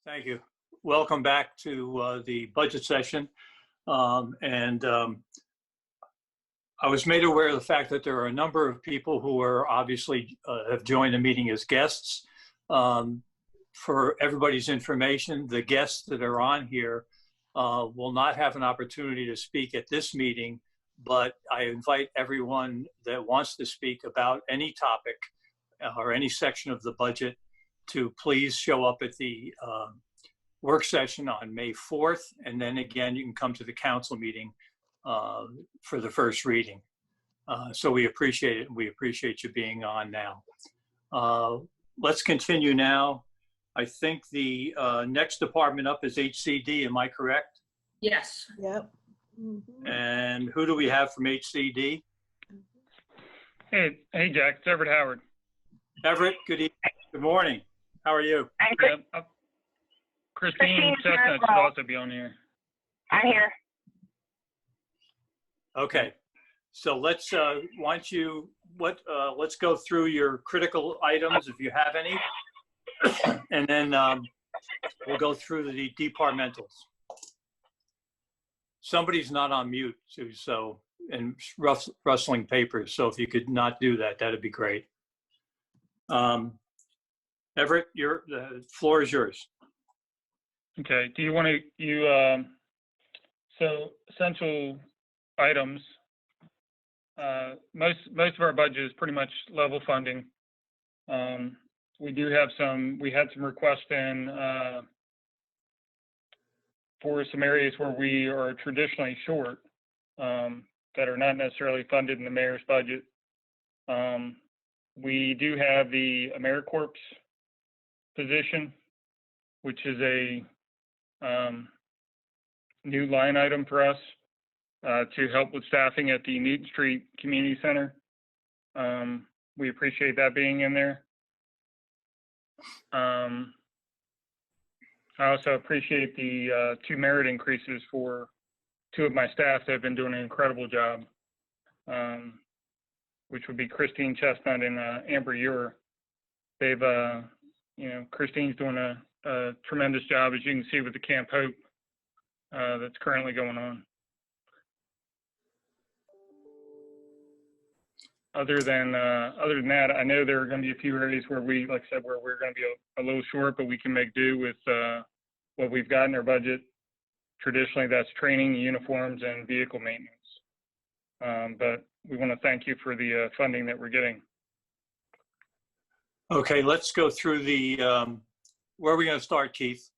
Thank you. Welcome back to the budget session. I was made aware of the fact that there are a number of people who are obviously have joined the meeting as guests. For everybody's information, the guests that are on here will not have an opportunity to speak at this meeting, but I invite everyone that wants to speak about any topic or any section of the budget to please show up at the work session on May 4th. And then again, you can come to the council meeting for the first reading. So we appreciate it. And we appreciate you being on now. Let's continue now. I think the next department up is HCD. Am I correct? Yes. Yep. Mm-hmm. And who do we have from HCD? Hey, Jack, it's Everett Howard. Everett, good evening. Good morning. How are you? I'm good. Christine Chestnut should also be on here. I'm here. Okay. So let's let's go through your critical items if you have any, and then we'll go through the departmentals. Somebody's not on mute, so and rustling papers. So if you could not do that, that'd be great. Everett, the floor is yours. Okay. Do you want to so essential items? Most of our budget is pretty much level funding. We do have we had some requests in for some areas where we are traditionally short that are not necessarily funded in the mayor's budget. We do have the Americorps position, which is a new line item for us to help with staffing at the Newton Street Community Center. We appreciate that being in there. I also appreciate the 2 merit increases for 2 of my staff that have been doing an incredible job, which would be Christine Chestnut and Amber Ewer. They've, Christine's doing a tremendous job, as you can see with the Camp Hope that's currently going on. Other than that, I know there are going to be a few areas where we're going to be a little short, but we can make do with what we've got in our budget. Traditionally, that's training, uniforms, and vehicle maintenance. But we want to thank you for the funding that we're getting. Okay, let's go through the, where are we going to start, Keith?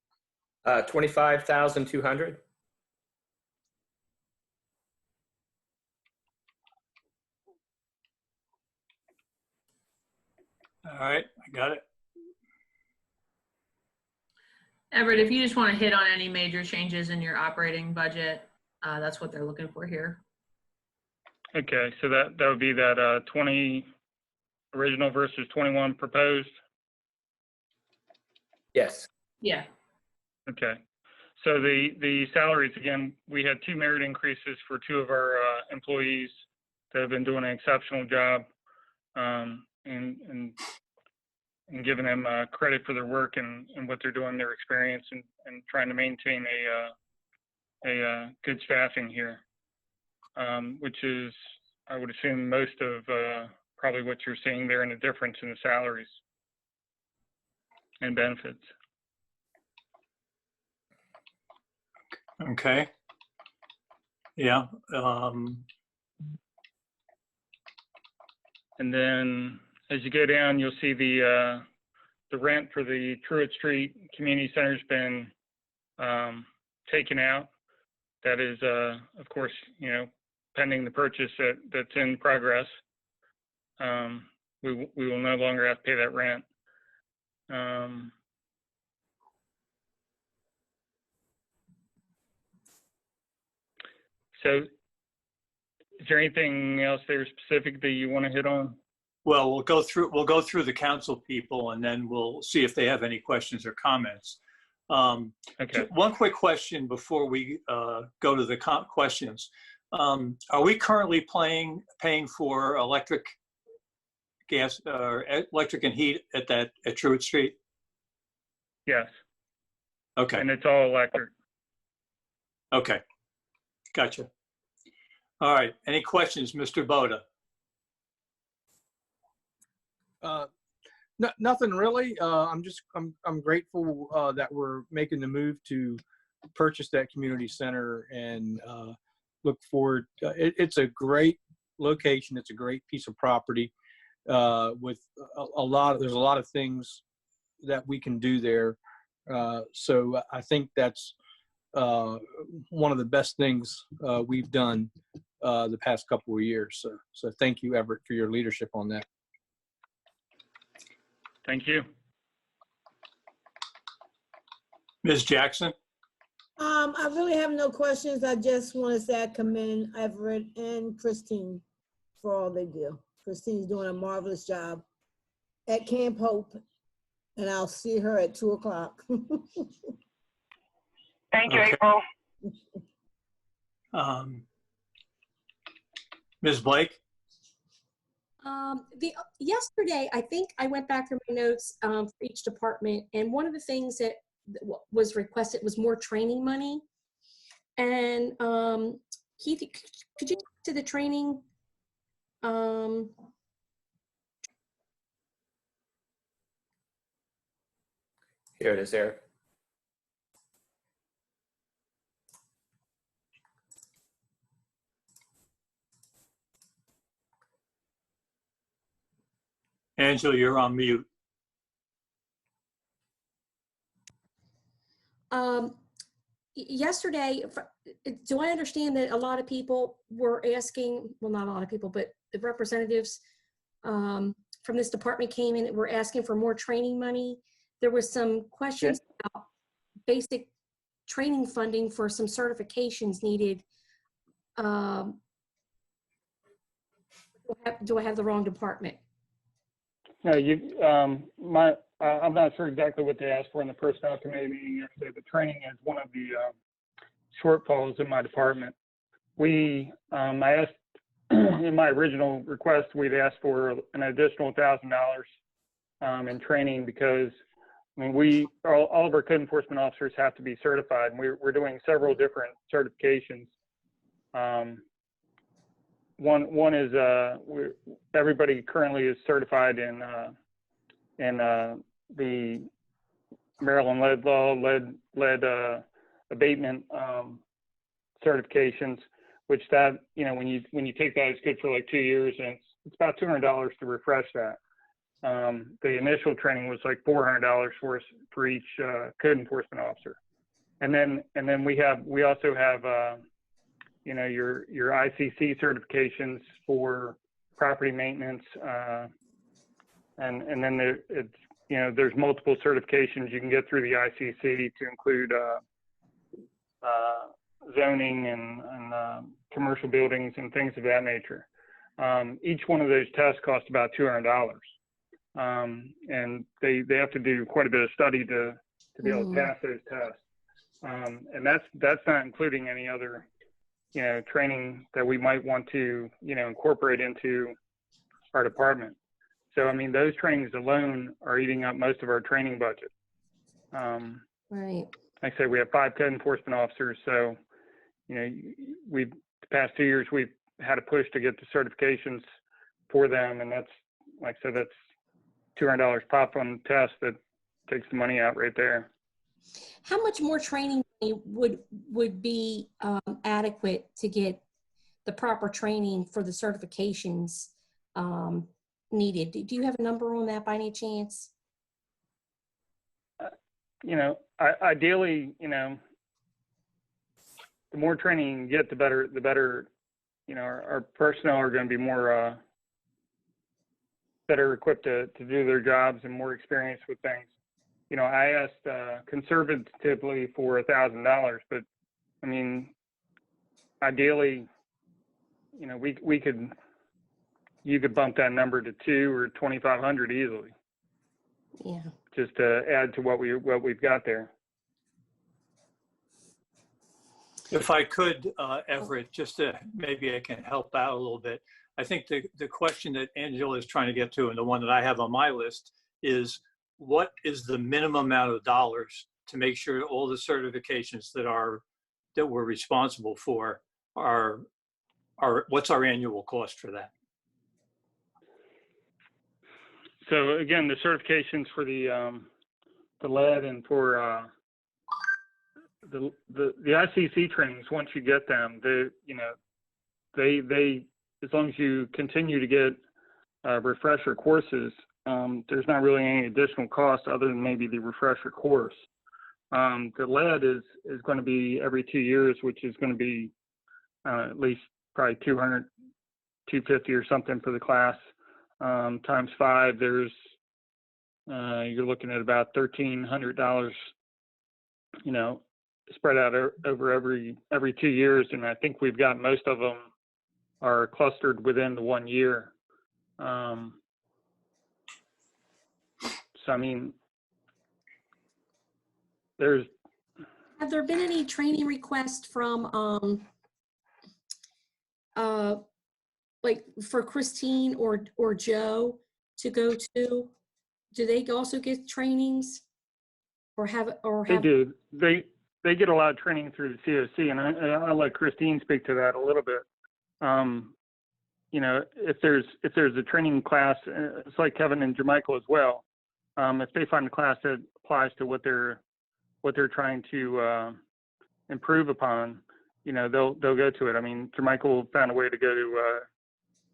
25,200. All right, I got it. Everett, if you just want to hit on any major changes in your operating budget, that's what they're looking for here. Okay, so that would be that 20 original versus 21 proposed? Yes. Yeah. Okay. So the salaries, again, we had 2 merit increases for 2 of our employees that have been doing an exceptional job, and giving them credit for their work and what they're doing, their experience, and trying to maintain a good staffing here, which is, I would assume, most of probably what you're seeing there in the difference in the salaries and benefits. Okay. Yeah. And then as you go down, you'll see the rent for the Truett Street Community Center has been taken out. That is, of course, pending the purchase that's in progress. We will no longer have to pay that rent. So is there anything else there specific that you want to hit on? Well, we'll go through the council people, and then we'll see if they have any questions or comments. Okay. One quick question before we go to the questions. Are we currently paying for electric, gas, electric and heat at Truett Street? Yes. Okay. And it's all electric. Okay. Gotcha. All right. Any questions, Mr. Boda? Nothing really. I'm grateful that we're making the move to purchase that community center, and look forward. It's a great location. It's a great piece of property with there's a lot of things that we can do there. So I think that's one of the best things we've done the past couple of years. So thank you, Everett, for your leadership on that. Thank you. Ms. Jackson? I really have no questions. I just want to say I commend Everett and Christine for all they do. Christine's doing a marvelous job at Camp Hope, and I'll see her at 2 o'clock. Thank you, Okay. April. Ms. Blake? Yesterday, I think I went back through my notes for each department, and one of the things that was requested was more training money. And Keith, could you talk to the training? Here it is, Eric. Angela, you're on mute. Yesterday, do I understand that a lot of people were asking, well, not a lot of people, but the representatives from this department came in and were asking for more training money? There was some questions about basic training funding for some certifications needed. Do I have the wrong department? No, I'm not sure exactly what they asked for in the personnel committee meeting yesterday, but training is one of the shortfalls in my department. I asked in my original request, we'd asked for an additional $1,000 in training because, I mean, all of our code enforcement officers have to be certified, and we're doing several different certifications. One is everybody currently is certified in the Maryland lead law, lead abatement certifications, which that, you know, when you take that, it's good for like 2 years, and it's about $200 to refresh that. The initial training was like $400 for each code enforcement officer, and then we also have you know, your ICC certifications for property maintenance, and then it's, you know, there's multiple certifications you can get through the ICC to include zoning and commercial buildings and things of that nature. Each one of those tests costs about $200, and they have to do quite a bit of study to be able to pass those tests, and that's not including any other, you know, training that we might want to, you know, incorporate into our department. So, I mean, those trainings alone are eating up most of our training budget. Right. Like I said, we have 5 code enforcement officers. So, you know, the past 2 years, we've had to push to get the certifications for them. And that's, like I said, that's $200 pop on the test. That takes the money out right there. How much more training would be adequate to get the proper training for the certifications needed? Do you have a number on that by any chance? You know, ideally, you know, the more training you get, the better, you know, our personnel are going to be more better equipped to do their jobs and more experienced with things. You know, I asked conservatively for $1,000, but I mean, ideally, you know, you could bump that number to $2,000 or $2,500 easily. Yeah. Just to add to what we've got there. If I could, Everett, just to maybe I can help out a little bit. I think the question that Angela is trying to get to, and the one that I have on my list, is what is the minimum amount of dollars to make sure all the certifications that we're responsible for are what's our annual cost for that? So again, the certifications for the lead and for the ICC trainings, once you get them, they as long as you continue to get refresher courses, there's not really any additional cost other than maybe the refresher course. The lead is going to be every 2 years, which is going to be at least probably 200, 250 or something for the class. Times 5, there's you're looking at about $1,300, spread out over every 2 years, and I think we've got most of them are clustered within the 1 year. So I mean, Have there been any training requests from, like for Christine or Joe to go to? Do they also get trainings or have? They do. They get a lot of training through the COC, and I'll let Christine speak to that a little bit. If there's a training class, it's like Kevin and Jermichael as well. If they find a class that applies to what they're trying to improve upon, they'll go to it. I mean, Jermichael found a way to go to,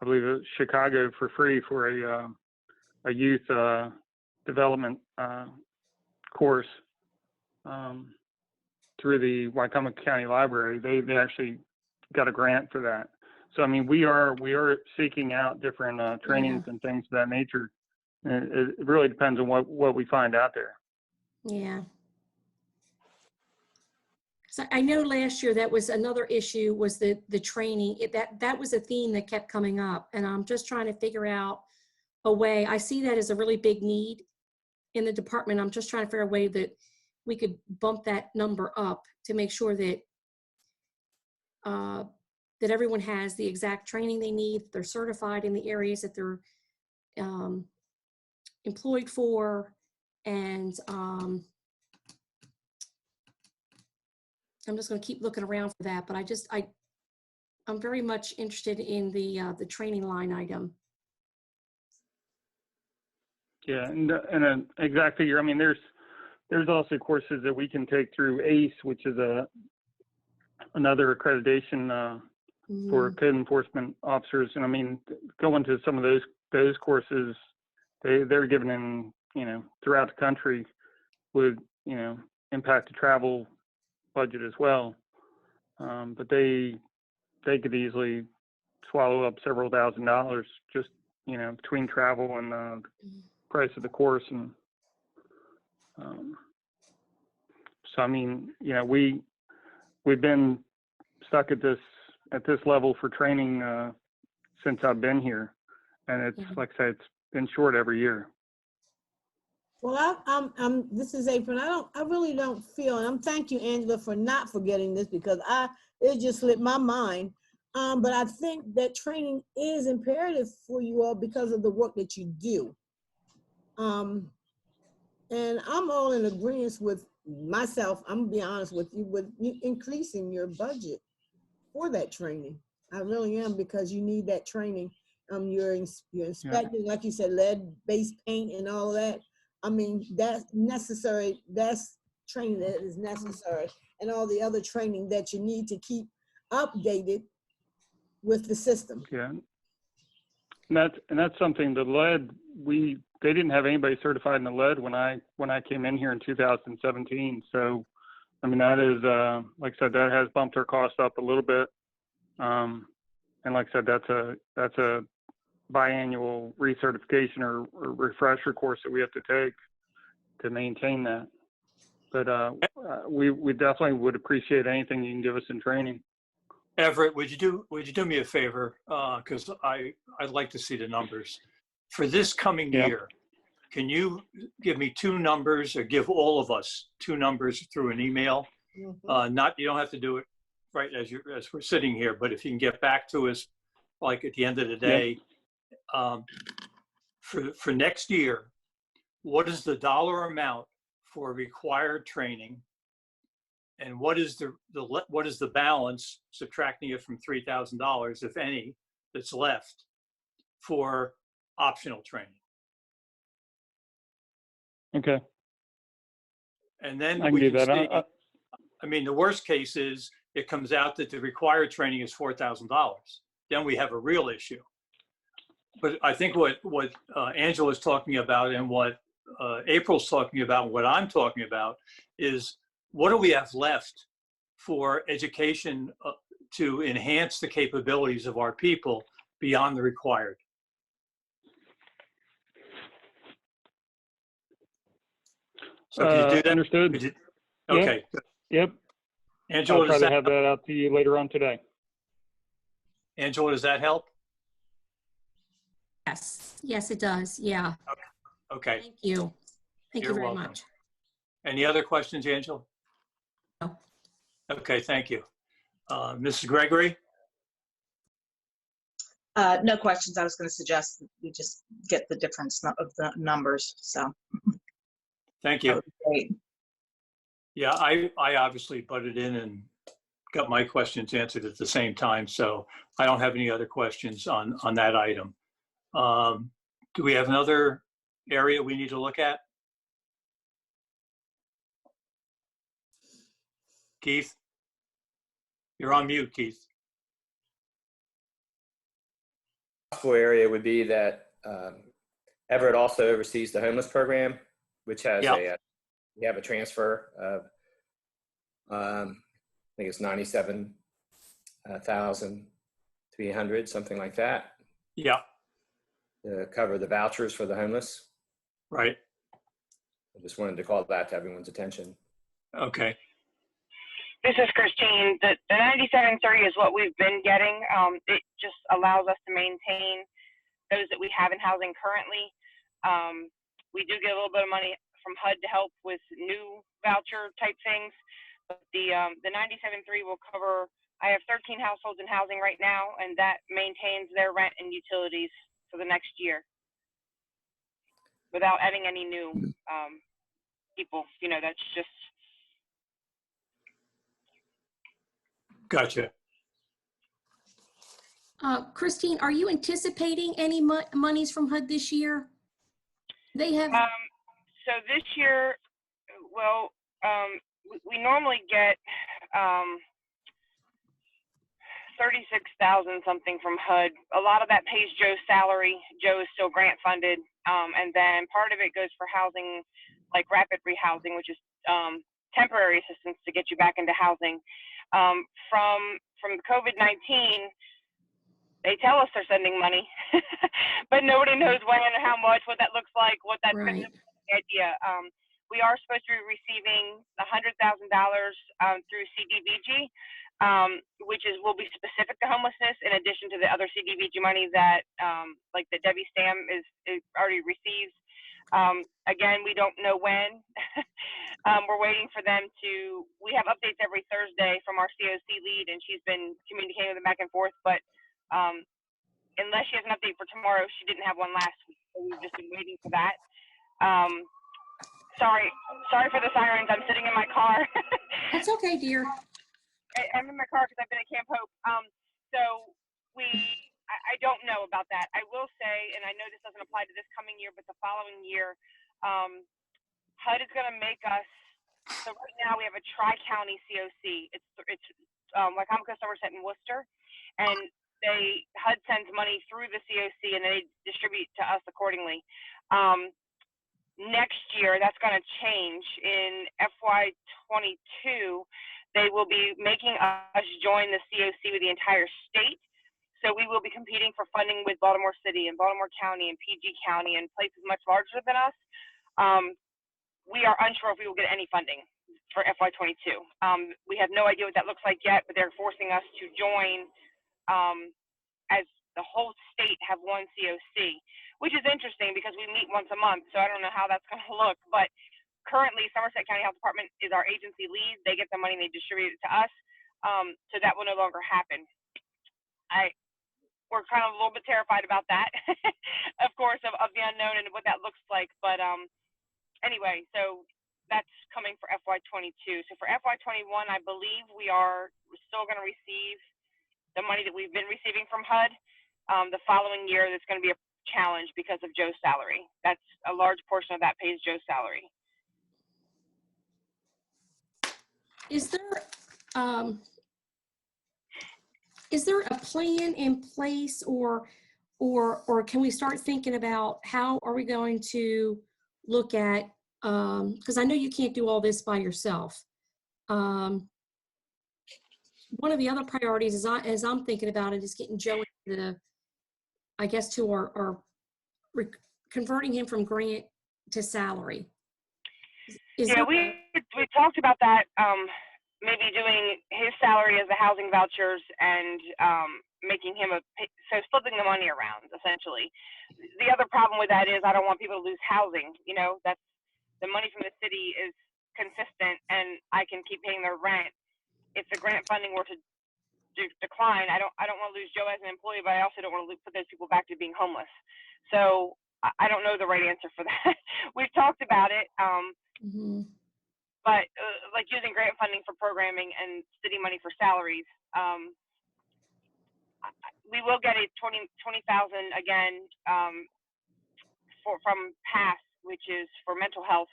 I believe, Chicago for free for a youth development course through the Wycomico County Library. They actually got a grant for that. So I mean, we are seeking out different trainings and things of that nature. And it really depends on what we find out there. Yeah. So I know last year that was another issue, was the training. That was a theme that kept coming up, and I'm just trying to figure out a way. I see that as a really big need in the department. I'm just trying to figure a way that we could bump that number up to make sure that that everyone has the exact training they need. They're certified in the areas that they're employed for, and I'm just going to keep looking around for that. But I'm very much interested in the training line item. Yeah, and an exact figure. I mean, there's also courses that we can take through ACE, which is another accreditation for code enforcement officers. And I mean, going to some of those courses, they're given in throughout the country, would impact the travel budget as well. But they could easily swallow up several $1,000s just between travel and the price of the course. And so I mean, we've been stuck at this level for training since I've been here, and it's like I said, it's been short every year. Well, this is April. I really don't feel, and I'm thank you, Angela, for not forgetting this, because it just slipped my mind. But I think that training is imperative for you all because of the work that you do. And I'm all in agreement with myself. I'm gonna be honest with you increasing your budget for that training. I really am, because you need that training. You're inspecting, like you said, lead-based paint and all that. I mean, that's necessary. That's training that is necessary, and all the other training that you need to keep updated with the system. Yeah, and that's something. The lead, they didn't have anybody certified in the lead when I came in here in 2017. So, I mean, that is like I said, that has bumped our cost up a little bit. And like I said, that's a biannual recertification or refresher course that we have to take to maintain that. But we definitely would appreciate anything you can give us in training. Everett, would you do me a favor? Because I'd like to see the numbers for this coming year. Can you give me 2 numbers, or give all of us 2 numbers through an email? You don't have to do it right as we're sitting here, but if you can get back to us, like at the end of the day, for next year, what is the dollar amount for required training? And what is the balance, subtracting it from $3,000, if any, that's left for optional training? Okay, And then I can we do can that. see, I mean, the worst case is it comes out that the required training is $4,000. Then we have a real issue. But I think what Angela's talking about and what April's talking about and what I'm talking about is, what do we have left for education to enhance the capabilities of our people beyond the required? So could you do that? Understood. Could you- Yep. Okay. Yep. Angela, I'll try does to that, have that out to you later on today. Angela, does that help? Yes, yes, it does. Yeah. Okay. Thank you. Thank you You're very welcome. much. Any other questions, Angela? No. Okay, thank you. Mrs. Gregory? No questions. I was going to suggest we just get the difference of the numbers. So Thank that you. would be great. Yeah, I obviously butted in and got my questions answered at the same time, so I don't have any other questions on that item. Do we have another area we need to look at? Keith? You're on mute, Keith. Possible area would be that Everett also oversees the homeless program, which has we have a transfer of, I think it's 97,300, something like that, Yeah, to cover the vouchers for the homeless. right. I just wanted to call that to everyone's attention. Okay, This is Christine. The 9730 is what we've been getting. It just allows us to maintain those that we have in housing currently. We do get a little bit of money from HUD to help with new voucher type things. But the 97.3 will cover, I have 13 households in housing right now, and that maintains their rent and utilities for the next year without adding any new people. You know, that's just, gotcha. Christine, are you anticipating any monies from HUD this year? They have. so this year, well, we normally get 36,000 something from HUD. A lot of that pays Joe's salary. Joe is still grant funded. And then part of it goes for housing, like rapid rehousing, which is temporary assistance to get you back into housing. From COVID-19, they tell us they're sending money, but nobody knows when and how much, what that looks like, what that Right. idea. We are supposed to be receiving $100,000 through CDBG, which will be specific to homelessness, in addition to the other CDBG money that, like the Debbie Stam is already received. Again, we don't know when. We're waiting for them to. We have updates every Thursday from our COC lead, and she's been communicating with them back and forth. But unless she has an update for tomorrow, she didn't have one last week, so we've just been waiting for that. Sorry for the sirens. I'm sitting in my car. That's okay, dear. I'm in my car because I've been at Camp Hope. So I don't know about that. I will say, and I know this doesn't apply to this coming year, but the following year, HUD is going to make us. So right now we have a tri-county COC. It's Wycomico, Somerset, and Worcester, and HUD sends money through the COC and they distribute to us accordingly. Next year, that's going to change. In FY22, they will be making us join the COC with the entire state. So we will be competing for funding with Baltimore City and Baltimore County and PG County and places much larger than us. We are unsure if we will get any funding for FY22. We have no idea what that looks like yet, but they're forcing us to join as the whole state have one COC, which is interesting because we meet once a month. So I don't know how that's going to look, but currently Somerset County Health Department is our agency lead. They get the money and they distribute it to us. So that will no longer happen. We're kind of a little bit terrified about that, of course, of the unknown and what that looks like. But anyway, so that's coming for FY22. So for FY21, I believe we're still going to receive the money that we've been receiving from HUD. The following year, there's going to be a challenge because of Joe's salary. That's a large portion of that pays Joe's salary. Is there a plan in place, or can we start thinking about how are we going to look at, because I know you can't do all this by yourself. One of the other priorities as I'm thinking about it is getting Joe into I guess to our converting him from grant to salary. Yeah, we talked about that, maybe doing his salary as the housing vouchers and making him so flipping the money around, essentially. The other problem with that is I don't want people to lose housing. You know, that's the money from the city is consistent and I can keep paying their rent. If the grant funding were to decline, I don't want to lose Joe as an employee, but I also don't want to put those people back to being homeless. So I don't know the right answer for that. We've talked about it. But like using grant funding for programming and city money for salaries, we will get a 20,000 again from PASS, which is for mental health.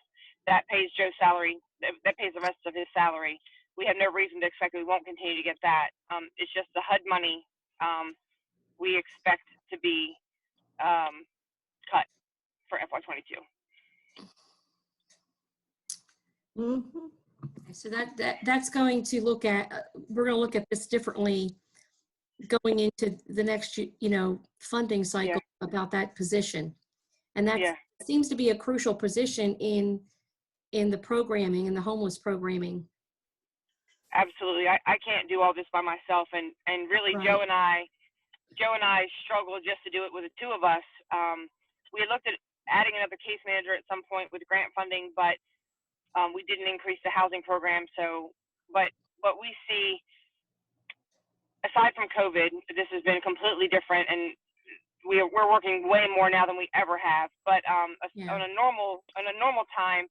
That pays Joe's salary. That pays the rest of his salary. We have no reason to expect we won't continue to get that. It's just the HUD money we expect to be cut for FY22. So that's going to look at, we're going to look at this differently going into the next, funding cycle about that position. And that seems to be a crucial position in the programming, in the homeless programming. Absolutely. I can't do all this by myself. And really Right. Joe and I struggled just to do it with the two of us. We looked at adding another case manager at some point with grant funding, but we didn't increase the housing program. So, but what we see, aside from COVID, this has been completely different, and we're working way more now than we ever have. But on a normal time,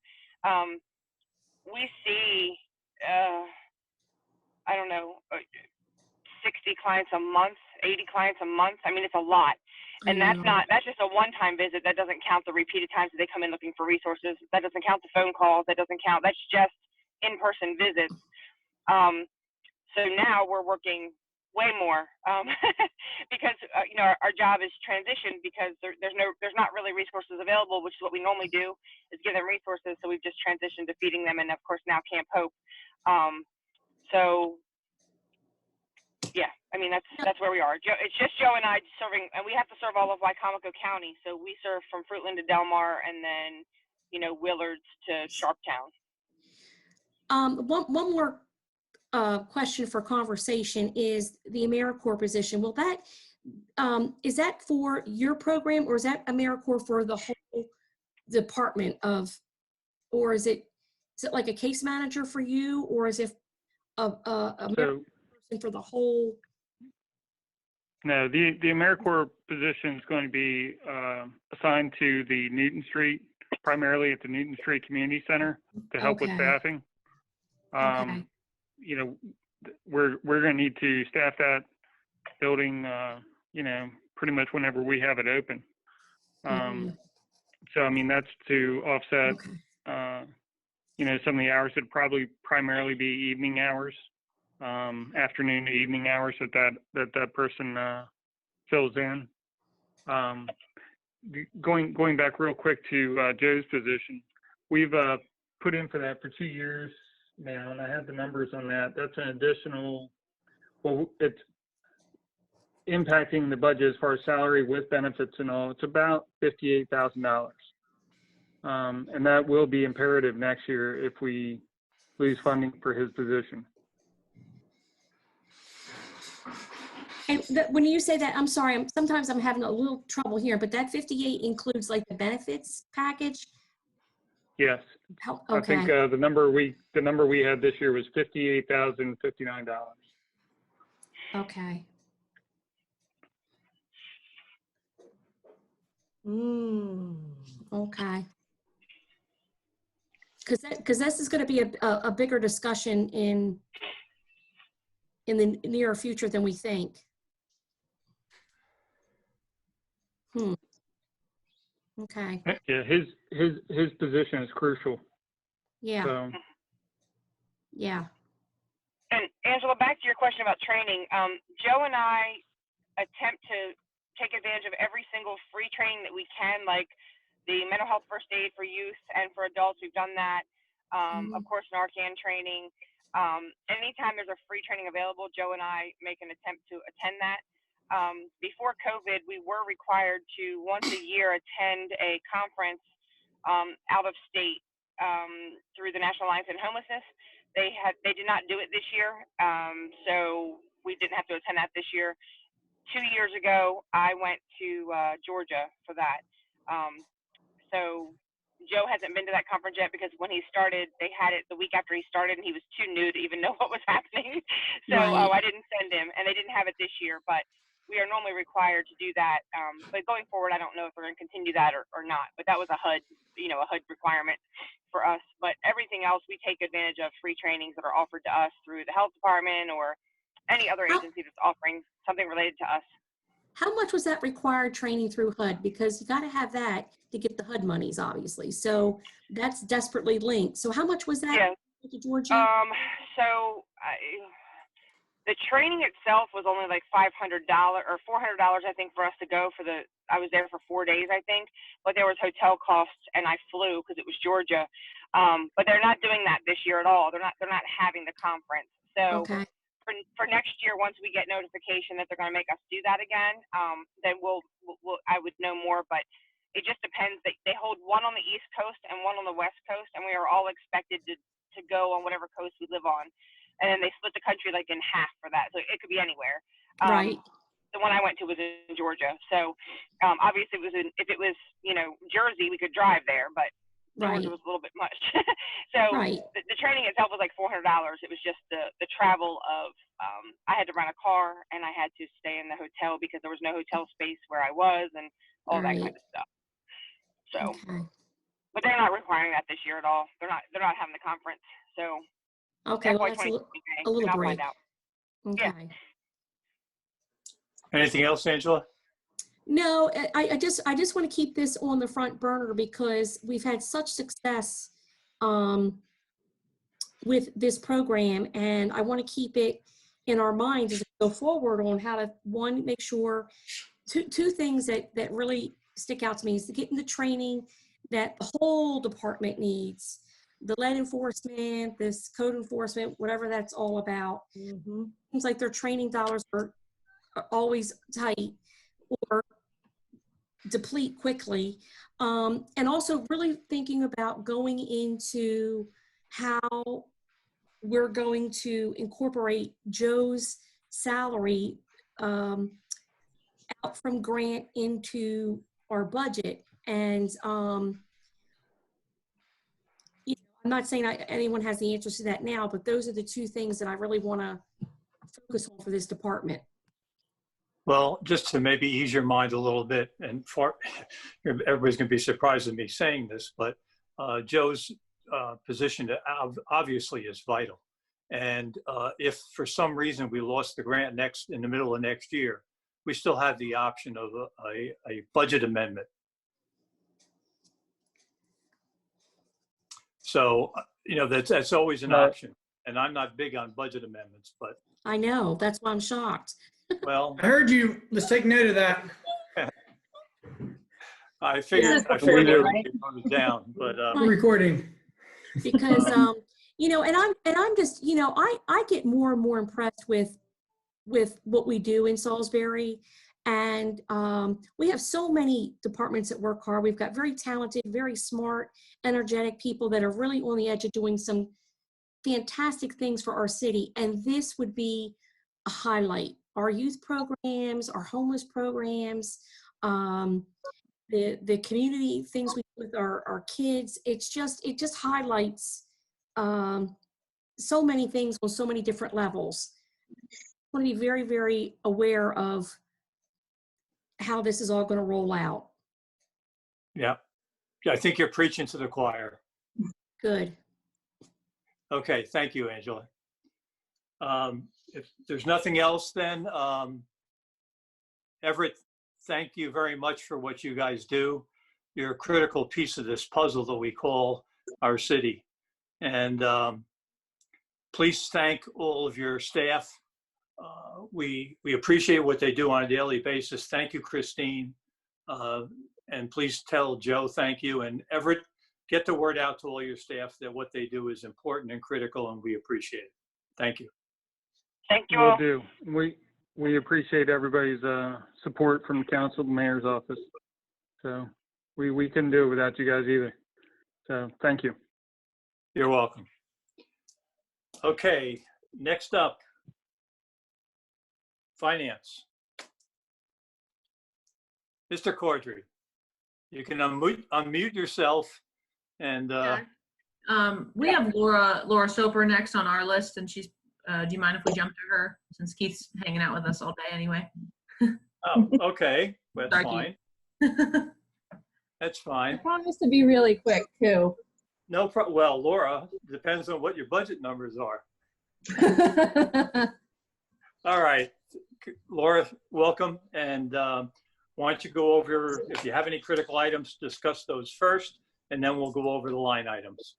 we see, I don't know, 60 clients a month, 80 clients a month. I mean, it's a lot. And that's just a one-time visit. That doesn't count the repeated times that they come in looking for resources. That doesn't count the phone calls. That doesn't count. That's just in-person visits. So now we're working way more because our job is transitioned because there's not really resources available, which is what we normally do, is give them resources. So we've just transitioned to feeding them, and of course now Camp Hope. So yeah, I mean that's where we are. It's just Joe and I serving, and we have to serve all of Wycomico County. So we serve from Fruitland to Delmar, and then Willards to Sharptown. One more question for conversation is the Americorps position. Will that is that for your program, or is that Americorps for the whole department of, or is it like a case manager for you, or is it a person for the whole? No, the Americorps position is going to be assigned to the Newton Street, primarily at the Newton Street Community Center to help with staffing. We're going to need to staff that building, pretty much whenever we have it open. So, I mean, that's to offset, some of the hours that probably primarily be evening hours, afternoon to evening hours that person fills in. Going back real quick to Joe's position, we've put in for that for 2 years now, and I have the numbers on that. That's an additional, it's impacting the budget as far as salary with benefits and all. It's about $58,000. And that will be imperative next year if we lose funding for his position. And when you say that, I'm sorry, sometimes I'm having a little trouble here, but that 58 includes like the benefits package? Yes. I think the number we had this year was $58,059. Okay. Okay. Because this is going to be a bigger discussion in the near future than we think. Okay. Yeah, his position is crucial. Yeah. So Yeah. And Angela, back to your question about training. Joe and I attempt to take advantage of every single free training that we can, like the mental health first aid for youth and for adults. We've done that. Of course, Narcan training. Anytime there's a free training available, Joe and I make an attempt to attend that. Before COVID, we were required to once a year attend a conference out of state through the National Alliance on Homelessness. They did not do it this year, so we didn't have to attend that this year. 2 years ago, I went to Georgia for that. So Joe hasn't been to that conference yet because when he started, they had it the week after he started, and he was too new to even know what was happening. So Right. I didn't send him, and they didn't have it this year. But we are normally required to do that. But going forward, I don't know if we're going to continue that or not. But that was a HUD, a HUD requirement for us. But everything else, we take advantage of free trainings that are offered to us through the health department or any other agency that's offering something related to us. How much was that required training through HUD? Because you got to have that to get the HUD monies, obviously. So that's desperately linked. So how much was that, Yeah. to Georgia? The training itself was only like $500 or $400, I think, for us to go I was there for 4 days, I think, but there was hotel costs and I flew because it was Georgia. But they're not doing that this year at all. They're not having the conference. So Okay. for next year, once we get notification that they're going to make us do that again, then I would know more, but it just depends. They hold one on the East Coast and one on the West Coast, and we are all expected to go on whatever coast we live on. And then they split the country like in half for that. So it could be anywhere. Right. The one I went to was in Georgia. So obviously if it was, Jersey, we could drive there, but Georgia was a little bit much. So the training itself was like $400. It was just the travel of, I had to rent a car and I had to stay in the hotel because there was no hotel space where I was and all that kind of stuff. So, but they're not requiring that this year at all. They're not having the conference. So. Okay, well, that's a little break. Okay. Yeah. Anything else, Angela? No, I just want to keep this on the front burner because we've had such success with this program, and I want to keep it in our minds as we go forward on how to, one, make sure, two things that really stick out to me is to get in the training that the whole department needs. The lead enforcement, this code enforcement, whatever that's all about. Seems like their training dollars are always tight or deplete quickly. And also really thinking about going into how we're going to incorporate Joe's salary out from grant into our budget. And I'm not saying anyone has the answers to that now, but those are the two things that I really want to focus on for this department. Well, just to maybe ease your mind a little bit, and everybody's going to be surprised at me saying this, but Joe's position obviously is vital. And if for some reason we lost the grant in the middle of next year, we still have the option of a budget amendment. So, that's always an option. And I'm not big on budget amendments, but. I know, that's why I'm shocked. Well. I heard you. Let's take note of that. I figured they would put it down, but. Recording. Because, and I'm just, I get more and more impressed with what we do in Salisbury. And we have so many departments that work hard. We've got very talented, very smart, energetic people that are really on the edge of doing some fantastic things for our city. And this would be a highlight. Our youth programs, our homeless programs, the community things we do with our kids. It just highlights so many things on so many different levels. I want to be very, very aware of how this is all going to roll out. Yeah. I think you're preaching to the choir. Good. Okay, thank you, Angela. If there's nothing else, then Everett, thank you very much for what you guys do. You're a critical piece of this puzzle that we call our city. And please thank all of your staff. We appreciate what they do on a daily basis. Thank you, Christine. And please tell Joe thank you. And Everett, get the word out to all your staff that what they do is important and critical, and we appreciate it. Thank you. Thank you Will all. do. We appreciate everybody's support from the council, the mayor's office. So we couldn't do it without you guys either. So thank you. You're welcome. Okay, next up, finance. Mr. Cordry, you can unmute yourself and We have Laura Soper next on our list, and she's, do you mind if we jump to her, since Keith's hanging out with us all day anyway? oh, okay, that's Sorry, fine. That's I fine. promise to be really quick too. No problem. Well, Laura, depends on what your budget numbers are. All right, Laura, welcome. And why don't you go over, if you have any critical items, discuss those first, and then we'll go over the line items.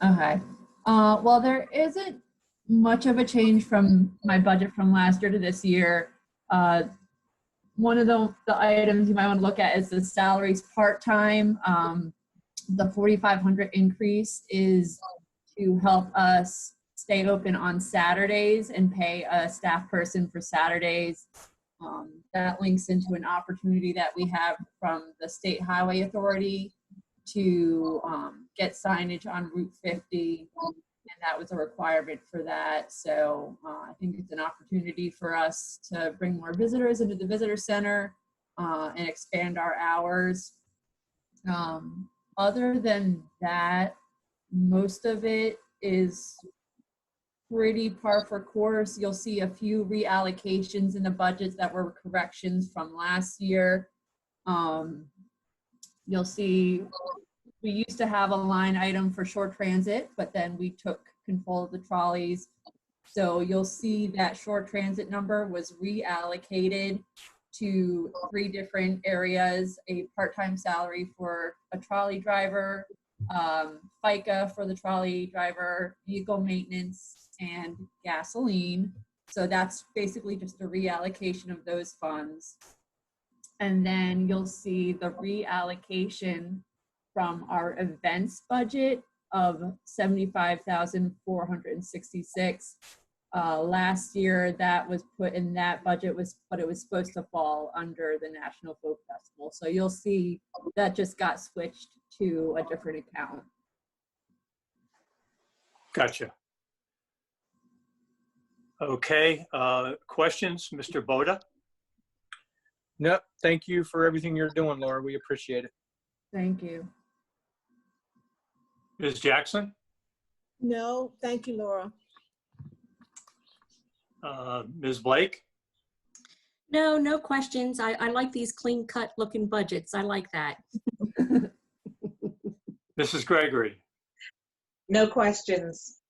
Okay. Well, there isn't much of a change from my budget from last year to this year. One of the items you might want to look at is the salaries part-time. The 4,500 increase is to help us stay open on Saturdays and pay a staff person for Saturdays. That links into an opportunity that we have from the State Highway Authority to get signage on Route 50, and that was a requirement for that. So I think it's an opportunity for us to bring more visitors into the visitor center and expand our hours. Other than that, most of it is pretty par for course. You'll see a few reallocations in the budgets that were corrections from last year. You'll see we used to have a line item for short transit, but then we took control of the trolleys. So you'll see that short transit number was reallocated to 3 different areas: a part-time salary for a trolley driver, FICA for the trolley driver, vehicle maintenance, and gasoline. So that's basically just a reallocation of those funds. And then you'll see the reallocation from our events budget of $75,466. Last year that was put in that budget, but it was supposed to fall under the National Folk Festival. So you'll see that just got switched to a different account. Gotcha. Okay, questions, Mr. Boda? Nope. Thank you for everything you're doing, Laura. We appreciate it. Thank you. Ms. Jackson? No, thank you, Laura. Ms. Blake? No questions. I like these clean cut looking budgets. I like that. Mrs. Gregory? No questions.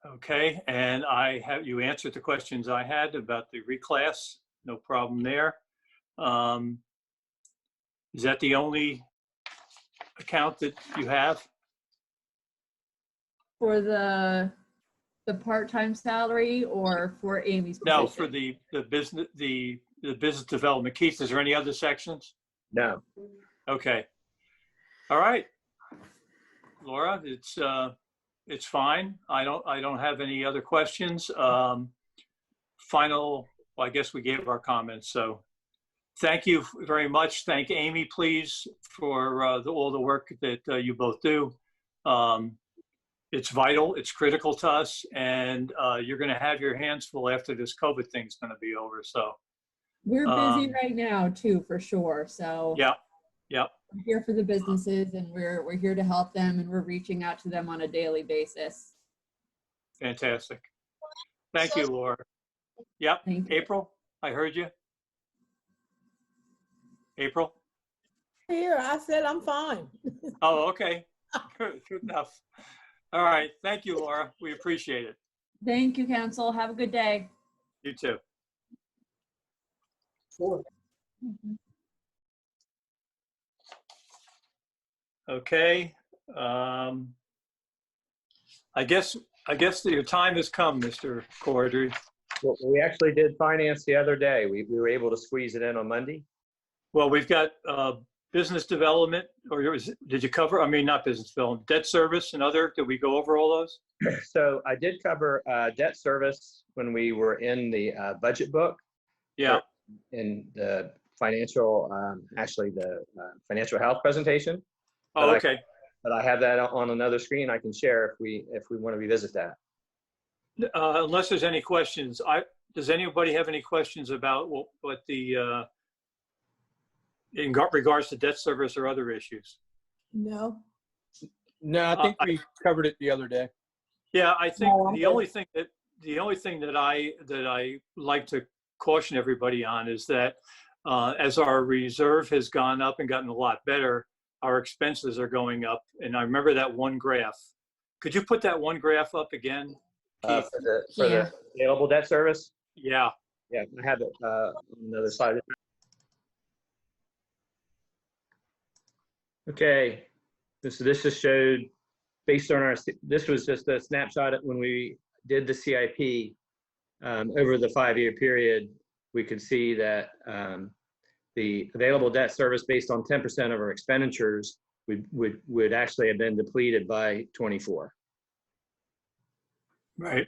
Okay, and you answered the questions I had about the reclass. No problem there. Is that the only account that you have? For the part-time salary or for Amy's position? No, for the business development. Keith, is there any other sections? No. Okay. All right. Laura, it's fine. I don't have any other questions. Well, I guess we gave our comments. So thank you very much. Thank Amy, please, for all the work that you both do. It's vital. It's critical to us. And you're going to have your hands full after this COVID thing's going to be over. So we're busy right now too, for sure. So yeah. we're here for the businesses, and we're here to help them, and we're reaching out to them on a daily basis. Fantastic. Thank you, Laura. Yep. Thank you. April, I heard you. April? Here, I said I'm fine. Oh, okay. Good enough. All right. Thank you, Laura. We appreciate it. Thank you, council. Have a good day. You too. Okay. I guess that your time has come, Mr. Cordry. Well, we actually did finance the other day. We were able to squeeze it in on Monday. Well, we've got business development, or did you cover, I mean, not business development, debt service and other, did we go over all those? So I did cover debt service when we were in the budget book. Yeah. In the financial, actually the financial health presentation. Oh, okay. But I have that on another screen I can share if we want to revisit that. Unless there's any questions, does anybody have any questions about what the, in regards to debt service or other issues? No. No, I think we covered it the other day. Yeah, I think No, I'm the good. only thing that I like to caution everybody on is that as our reserve has gone up and gotten a lot better, our expenses are going up. And I remember that one graph. Could you put that one graph up again? For the available debt service? Yeah. Yeah, I have it on the other side. Okay, this just showed based on this was just a snapshot of when we did the CIP over the 5-year period. We could see that the available debt service based on 10% of our expenditures would actually have been depleted by 24. Right.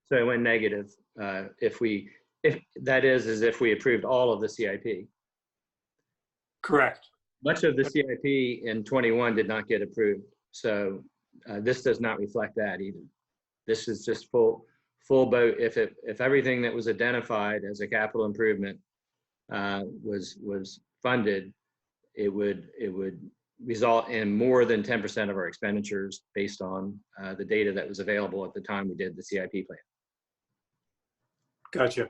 So it went negative if we approved all of the CIP. Correct. Much of the CIP in 21 did not get approved. So this does not reflect that either. This is just full boat. If everything that was identified as a capital improvement was funded, it would result in more than 10% of our expenditures based on the data that was available at the time we did the CIP plan. Gotcha.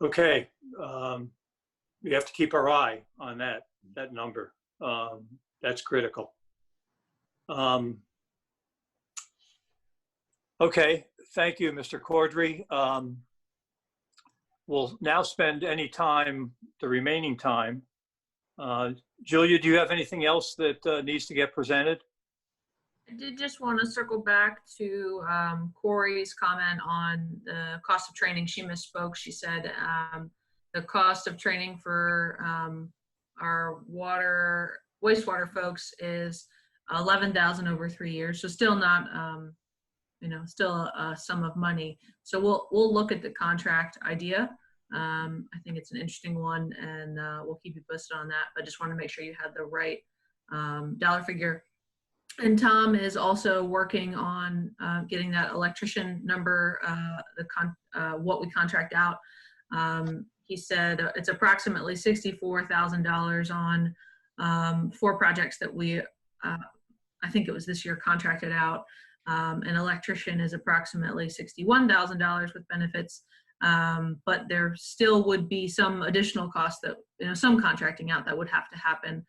Okay. We have to keep our eye on that number. That's critical. Okay, thank you, Mr. Cordry. We'll now spend any time, the remaining time. Julia, do you have anything else that needs to get presented? I did just want to circle back to Corey's comment on the cost of training. She misspoke. She said the cost of training for our wastewater folks is $11,000 over 3 years. So still not, still a sum of money. So we'll look at the contract idea. I think it's an interesting one, and we'll keep you posted on that. But I just want to make sure you had the right dollar figure. And Tom is also working on getting that electrician number, what we contract out. He said it's approximately $64,000 on 4 projects that we, I think it was this year, contracted out. An electrician is approximately $61,000 with benefits, but there still would be some additional costs that, some contracting out that would have to happen.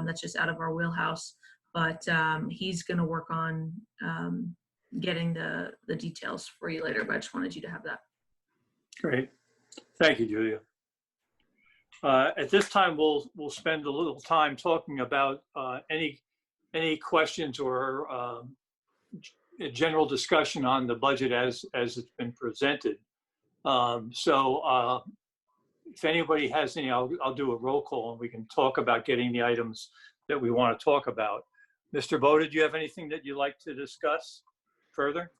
That's just out of our wheelhouse. But he's going to work on getting the details for you later, but I just wanted you to have that. Great. Thank you, Julia. At this time, we'll spend a little time talking about any questions or a general discussion on the budget as it's been presented. So if anybody has any, I'll do a roll call and we can talk about getting the items that we want to talk about. Mr. Boda, do you have anything that you'd like to discuss further?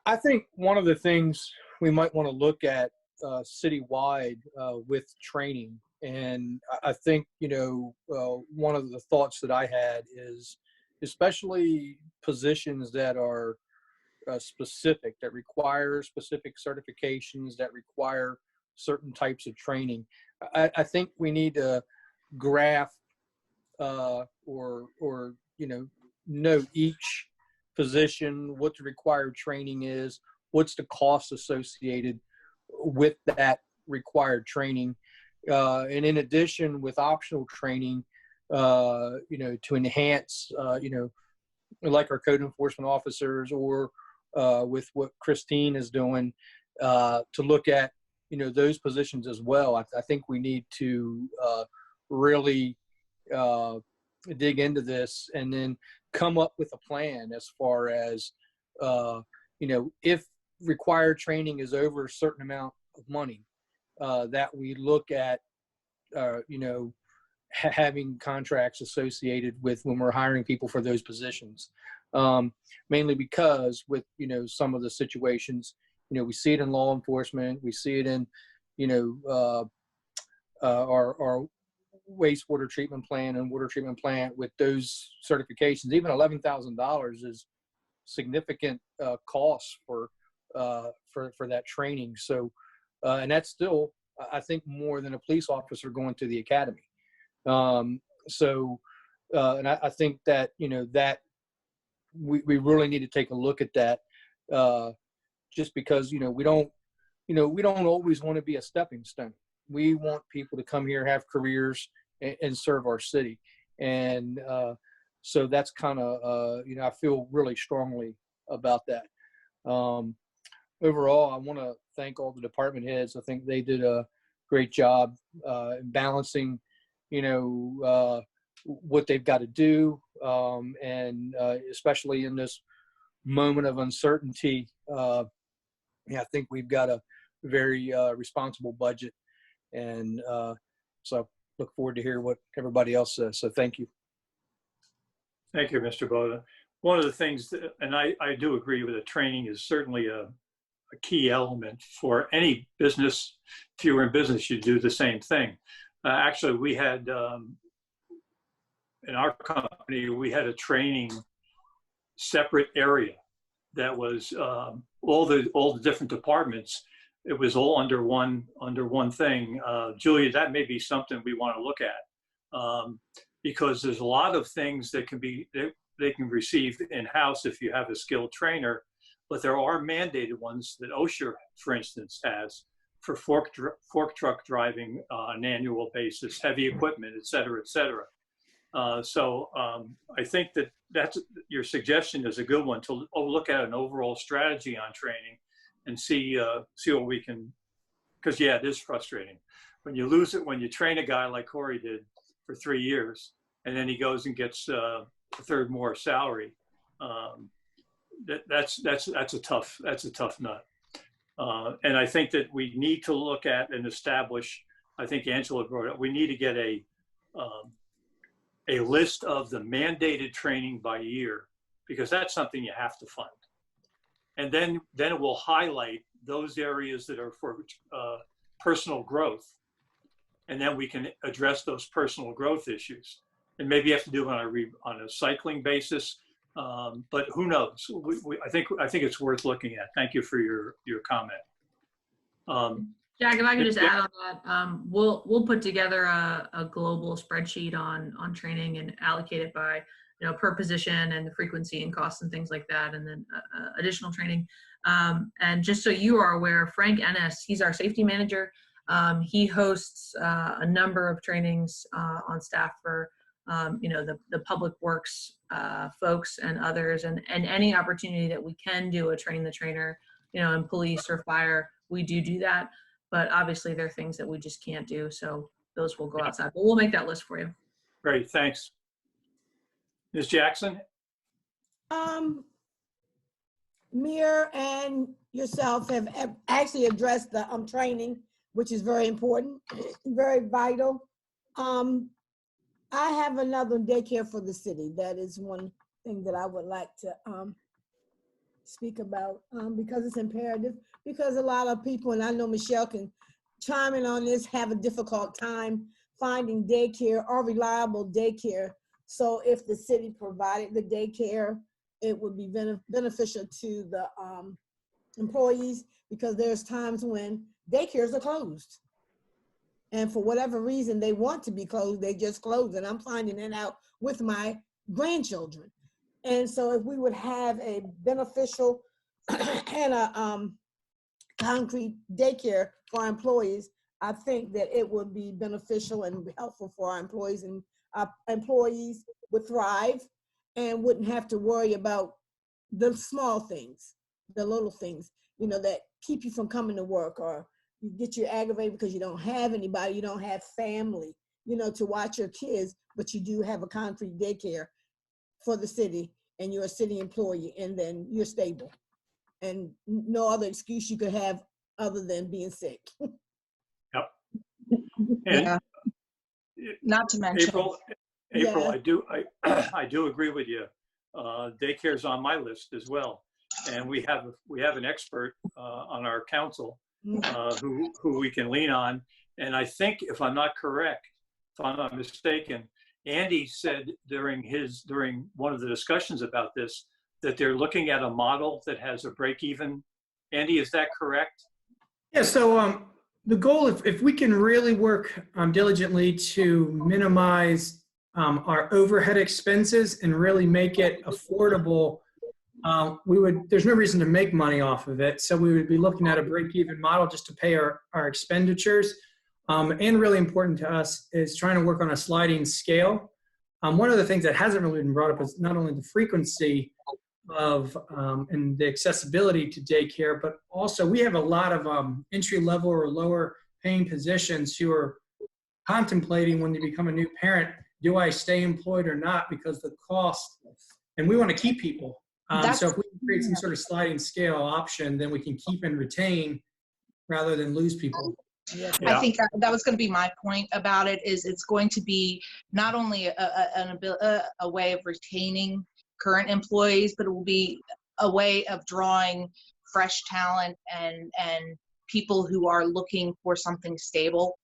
I think one of the things we might want to look at citywide with training, and I think, one of the thoughts that I had is especially positions that are specific, that require specific certifications, that require certain types of training. I think we need to graph or note each position, what the required training is, what's the cost associated with that required training, And in addition, with optional training, to enhance, like our code enforcement officers, or with what Christine is doing, to look at, those positions as well. I think we need to really dig into this and then come up with a plan as far as, if required training is over a certain amount of money, that we look at, having contracts associated with when we're hiring people for those positions. Mainly because with, some of the situations, we see it in law enforcement, we see it in, our wastewater treatment plant and water treatment plant with those certifications. Even $11,000 is significant cost for that training. So, and that's still, I think, more than a police officer going to the academy. And I think that, that we really need to take a look at that, just because, we don't always want to be a stepping stone. We want people to come here, have careers, and serve our city. And so that's kind of, I feel really strongly about that. Overall, I want to thank all the department heads. I think they did a great job in balancing, what they've got to do. And especially in this moment of uncertainty, I think we've got a very responsible budget. And so I look forward to hear what everybody else says. So thank you. Thank you, Mr. Boda. One of the things, and I do agree with it, training is certainly a key element for any business. If you were in business, you'd do the same thing. Actually, we had, in our company, we had a training separate area that was all the different departments. It was all under one thing. Julia, that may be something we want to look at, because there's a lot of things that they can receive in-house if you have a skilled trainer, but there are mandated ones that OSHA, for instance, has for fork truck driving on an annual basis, heavy equipment, et cetera, et cetera. So I think that's your suggestion is a good one, to look at an overall strategy on training and see what we can, because yeah, it is frustrating when you lose it, when you train a guy like Corey did for 3 years and then he goes and gets a third more salary. That's a tough nut. And I think that we need to look at and establish, I think Angela brought it, we need to get a list of the mandated training by year, because that's something you have to fund. And then it will highlight those areas that are for personal growth. And then we can address those personal growth issues. And maybe you have to do it on a cycling basis, but who knows? I think it's worth looking at. Thank you for your comment. Jack, if I could just add on that, we'll put together a global spreadsheet on training and allocate it by, per position and the frequency and costs and things like that, and then additional training. And just so you are aware, Frank Ennis, he's our safety manager. He hosts a number of trainings on staff for the public works folks and others, and any opportunity that we can do a train the trainer, in police or fire, we do that. But obviously there are things that we just can't do, so those will go outside. But we'll make that list for you. Great, thanks. Ms. Jackson? Mir and yourself have actually addressed the training, which is very important, very vital. I have another daycare for the city. That is one thing that I would like to speak about, because it's imperative, because a lot of people, and I know Michelle can chime in on this, have a difficult time finding daycare or reliable daycare. So if the city provided the daycare, it would be beneficial to the employees, because there's times when daycares are closed. And for whatever reason, they want to be closed, they just close. And I'm finding it out with my grandchildren. And so if we would have a beneficial and a concrete daycare for our employees, I think that it would be beneficial and helpful for our employees, and our employees would thrive and wouldn't have to worry about the small things, the little things, you know, that keep you from coming to work, or you get you aggravated because you don't have anybody, you don't have family, you know, to watch your kids, but you do have a concrete daycare for the city, and you're a city employee, and then you're stable. And no other excuse you could have other than being sick. Yep. And Yeah. Not to mention. April, Yeah. I do agree with you. Daycare's on my list as well, and we have an expert on our council who we can lean on. And I think, if I'm not mistaken, Andy said during one of the discussions about this that they're looking at a model that has a break even. Andy, is that correct? Yeah, so the goal, if we can really work diligently to minimize our overhead expenses and really make it affordable, there's no reason to make money off of it. So we would be looking at a break-even model just to pay our expenditures. And really important to us is trying to work on a sliding scale. One of the things that hasn't really been brought up is not only the frequency of and the accessibility to daycare, but also we have a lot of entry level or lower paying positions who are contemplating when they become a new parent, do I stay employed or not, because the cost, and we want to keep people. So if we can create some sort of sliding scale option, then we can keep and retain rather than lose people. Yeah. I think that was going to be my point about it, is it's going to be not only a way of retaining current employees, but it will be a way of drawing fresh talent and people who are looking for something stable.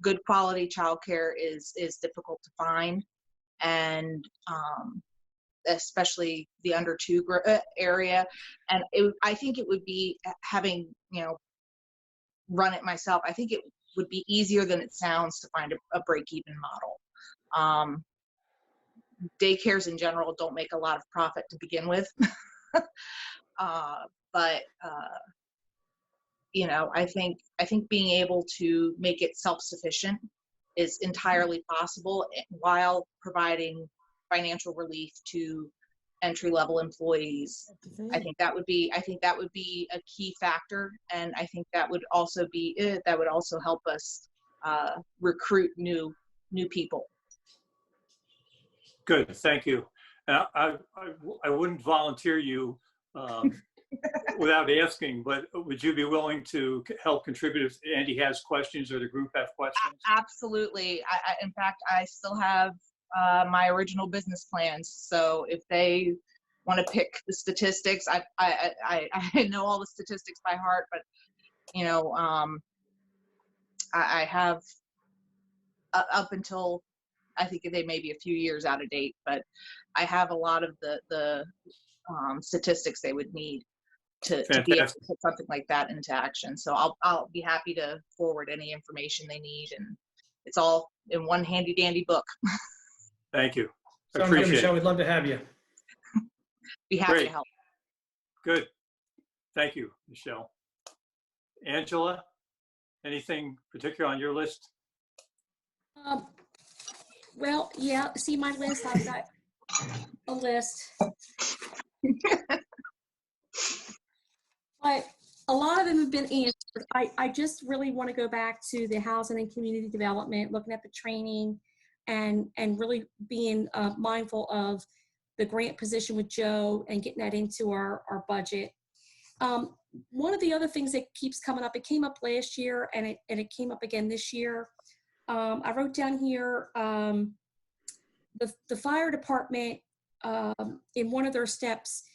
Good quality childcare is difficult to find, and especially the under 2 area. And I think it would be, having, you know, run it myself, I think it would be easier than it sounds to find a break-even model. Daycares in general don't make a lot of profit to begin with. But you know, I think being able to make it self-sufficient is entirely possible while providing financial relief to entry-level employees. I think that would be a key factor, and I think that would also help us recruit new people. Good, thank you. I wouldn't volunteer you without asking, but would you be willing to help contribute if Andy has questions or the group have questions? Absolutely. In fact, I still have my original business plans. So if they want to pick the statistics, I know all the statistics by heart, but you know, I have up until, I think they may be a few years out of date, but I have a lot of the statistics they would need to be able to put something like that into action. So I'll be happy to forward any information they need, and it's all in one handy dandy book. Thank you. Sounds good, Michelle. We'd love to have you. Be happy to help. Good. Thank you, Michelle. Angela, anything particular on your list? Well, yeah, see my list, I've got a list. But a lot of them have been answered. I just really want to go back to the housing and community development, looking at the training, and really being mindful of the grant position with Joe and getting that into our budget. One of the other things that keeps coming up, it came up last year and it came up again this year. I wrote down here, the fire department in one of their steps,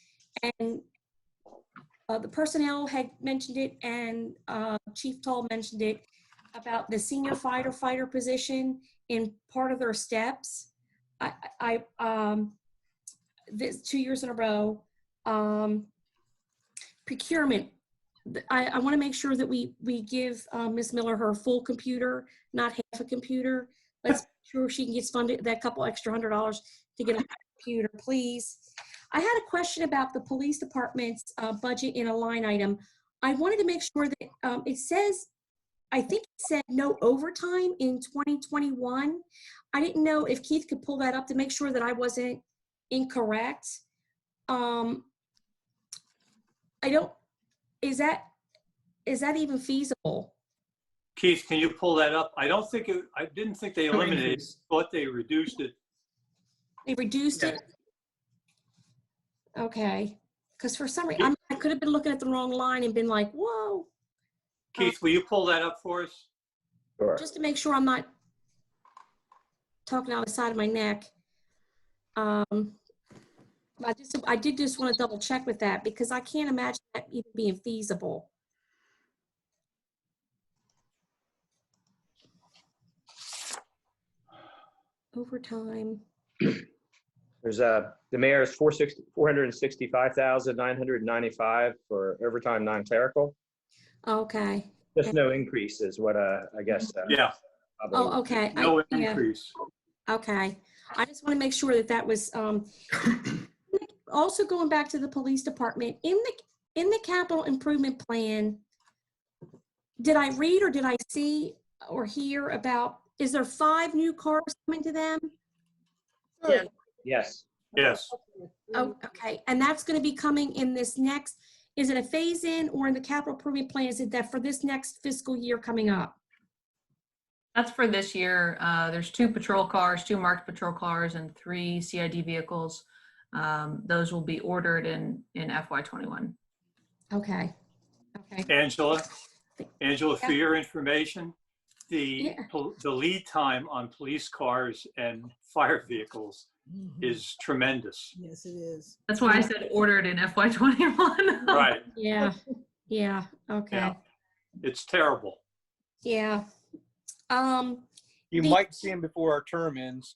and the personnel had mentioned it, and Chief Tull mentioned it about the senior fighter position in part of their steps. This 2 years in a row. Procurement. I want to make sure that we give Ms. Miller her full computer, not half a computer. Let's make sure she can get funded that couple extra $100 to get a computer, please. I had a question about the police department's budget in a line item. I wanted to make sure that it says I think it said no overtime in 2021. I didn't know if Keith could pull that up to make sure that I wasn't incorrect. I don't, is that even feasible? Keith, can you pull that up? I didn't think they No eliminated it, increase. but they reduced it. They reduced it? Okay. Because for some reason, I could have been looking at the wrong line and been like, whoa. Keith, will you pull that up for us? Sure. Just to make sure I'm not talking out the side of my neck. I did just want to double check with that because I can't imagine that even being feasible. Overtime. There's the mayor's 465,995 for overtime non-clerical. Okay. Just no increase is what I guess. Yeah. Oh, okay. No Yeah. increase. Okay. I just want to make sure that that was, also going back to the police department, in the capital improvement plan, did I read or did I see or hear about, is there 5 new cars coming to them? Yeah. Yes. Yes. Oh, okay. And that's going to be coming in this next, is it a phase in or in the capital improvement plan? Is it that for this next fiscal year coming up? That's for this year. There's 2 patrol cars, 2 marked patrol cars, and 3 CID vehicles. Those will be ordered in FY21. Okay. Okay. Angela, Yeah. for your information, the Yeah. lead time on police cars and fire vehicles is tremendous. Yes, it is. That's why I said ordered in FY21. Right. Yeah. Yeah. Okay. Yeah. It's terrible. Yeah. You The- might see them before our term ends.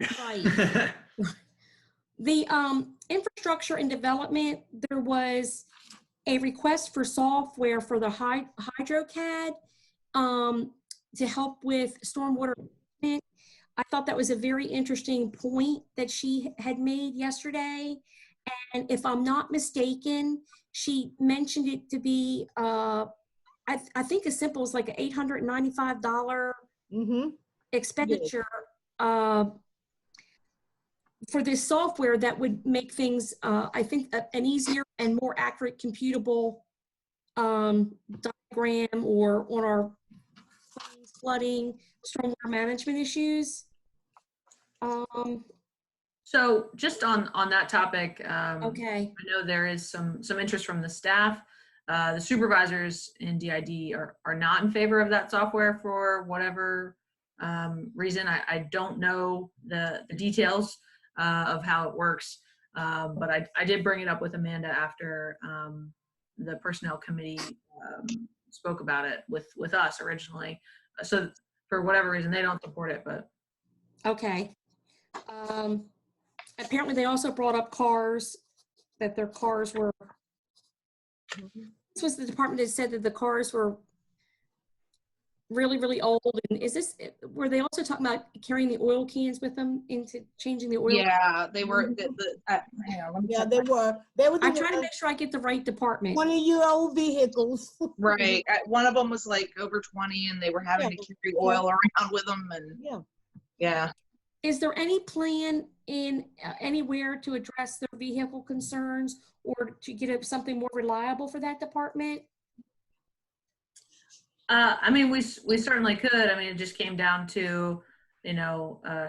Right. The infrastructure and development, there was a request for software for the HydroCAD to help with stormwater management. I thought that was a very interesting point that she had made yesterday. And if I'm not mistaken, she mentioned it to be, I think as simple as like an $895 expenditure for this software that would make things, I think, an easier and more accurate computable diagram or on our flooding, stormwater management issues. So just on that topic, Okay. I know there is some interest from the staff. The supervisors in DID are not in favor of that software for whatever reason. I don't know the details of how it works, but I did bring it up with Amanda after the personnel committee spoke about it with us originally. So for whatever reason, they don't support it, but. Okay. Apparently they also brought up cars, that their cars were, this was the department that said that the cars were really, really old. And is this, were they also talking about carrying the oil cans with them into changing the oil? Yeah, they were. Hang on, let me Yeah, check they were. They were I'm trying to make sure I get the right department. 20-year-old vehicles. Right. One of them was like over 20 and they were having to carry oil around with them. And Yeah. yeah. Is there any plan in anywhere to address their vehicle concerns or to get something more reliable for that department? I mean, we certainly could. I mean, it just came down to,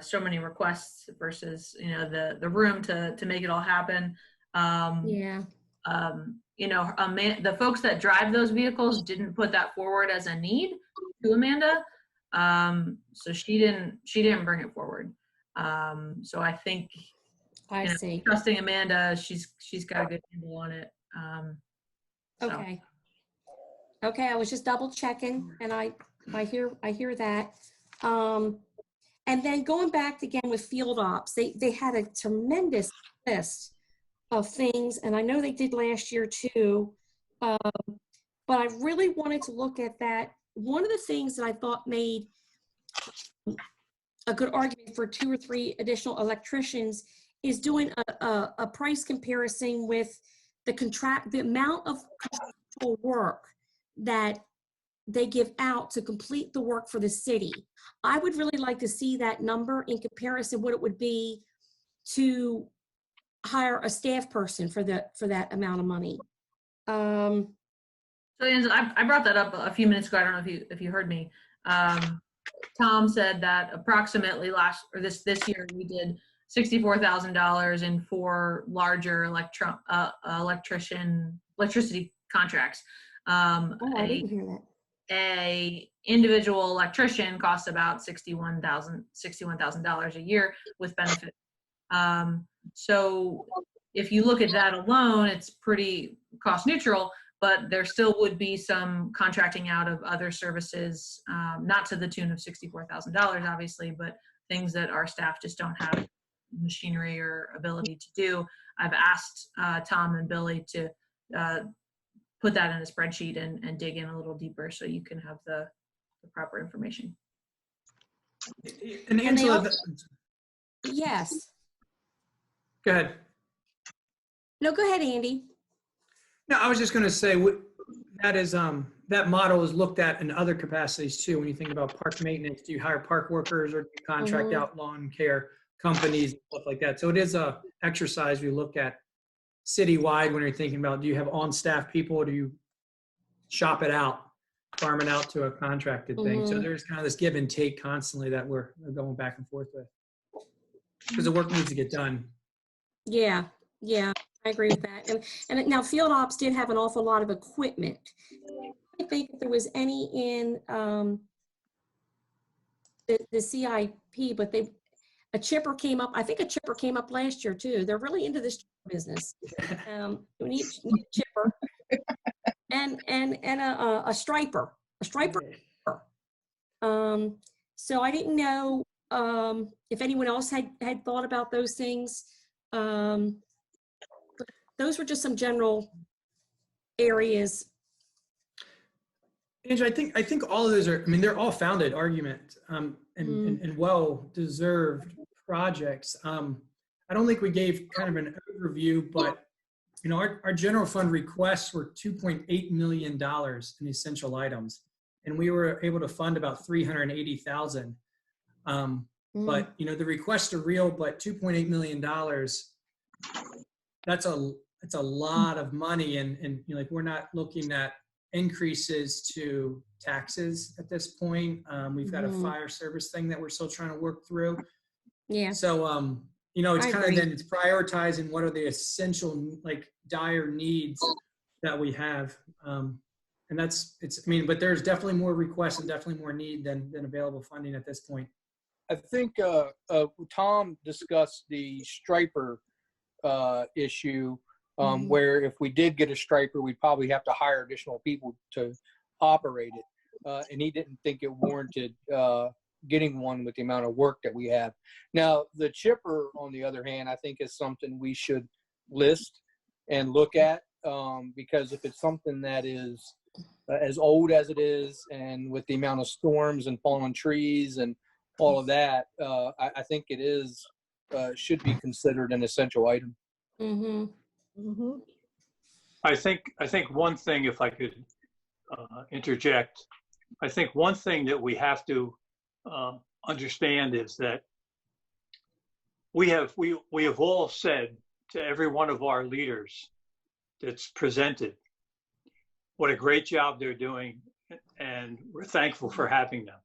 so many requests versus, the room to make it all happen. Yeah. The folks that drive those vehicles didn't put that forward as a need to Amanda. So she didn't bring it forward. So I think, I see. trusting Amanda, she's got a good handle on it. So. Okay. Okay, I was just double checking and I hear that. And then going back again with field ops, they had a tremendous list of things, and I know they did last year too. But I really wanted to look at that. One of the things that I thought made a good argument for 2 or 3 additional electricians is doing a price comparison with the amount of contractual work that they give out to complete the work for the city. I would really like to see that number in comparison what it would be to hire a staff person for that amount of money. So Angela, I brought that up a few minutes ago. I don't know if you heard me. Tom said that approximately this year we did $64,000 in 4 larger electricity contracts. I didn't hear that. A individual electrician costs about $61,000 a year with benefits. So if you look at that alone, it's pretty cost neutral, but there still would be some contracting out of other services, not to the tune of $64,000, obviously, but things that our staff just don't have machinery or ability to do. I've asked Tom and Billy to put that in a spreadsheet and dig in a little deeper so you can have the proper information. And Angela, Yes. go ahead. No, go ahead, Andy. No, I was just going to say that is that model is looked at in other capacities too. When you think about park maintenance, do you hire park workers or do you contract out lawn care companies, stuff like that? So it is a exercise we look at citywide when you're thinking about, do you have on-staff people or do you shop it out, farm it out to a contracted thing? So there's kind of this give and take constantly that we're going back and forth with because the work needs to get done. Yeah, I agree with that. And now field ops did have an awful lot of equipment. I think if there was any in the CIP, but a chipper came up. I think a chipper came up last year too. They're really into this business. We need a chipper and a striper. So I didn't know if anyone else had thought about those things. Those were just some general areas. Andrew, I think all of those are, I mean, they're all founded argument and well-deserved projects. I don't think we gave kind of an overview, but you know, our general fund requests were $2.8 million in essential items, and we were able to fund about $380,000. But you know, the requests are real, but $2.8 million, that's a lot of money, and you know, like we're not looking at increases to taxes at this point. We've got a fire service thing that we're still trying to work through. Yeah. So you know, it's kind of then it's prioritizing what are the essential, like dire needs that we have. And I mean, but there's definitely more requests and definitely more need than available funding at this point. I think Tom discussed the striper issue, where if we did get a striper, we'd probably have to hire additional people to operate it. And he didn't think it warranted getting one with the amount of work that we have. Now, the chipper, on the other hand, I think is something we should list and look at, because if it's something that is as old as it is, and with the amount of storms and fallen trees and all of that, I think it is should be considered an essential item. I think one thing, if I could interject, I think one thing that we have to understand is that we have all said to every one of our leaders that's presented what a great job they're doing, and we're thankful for having them.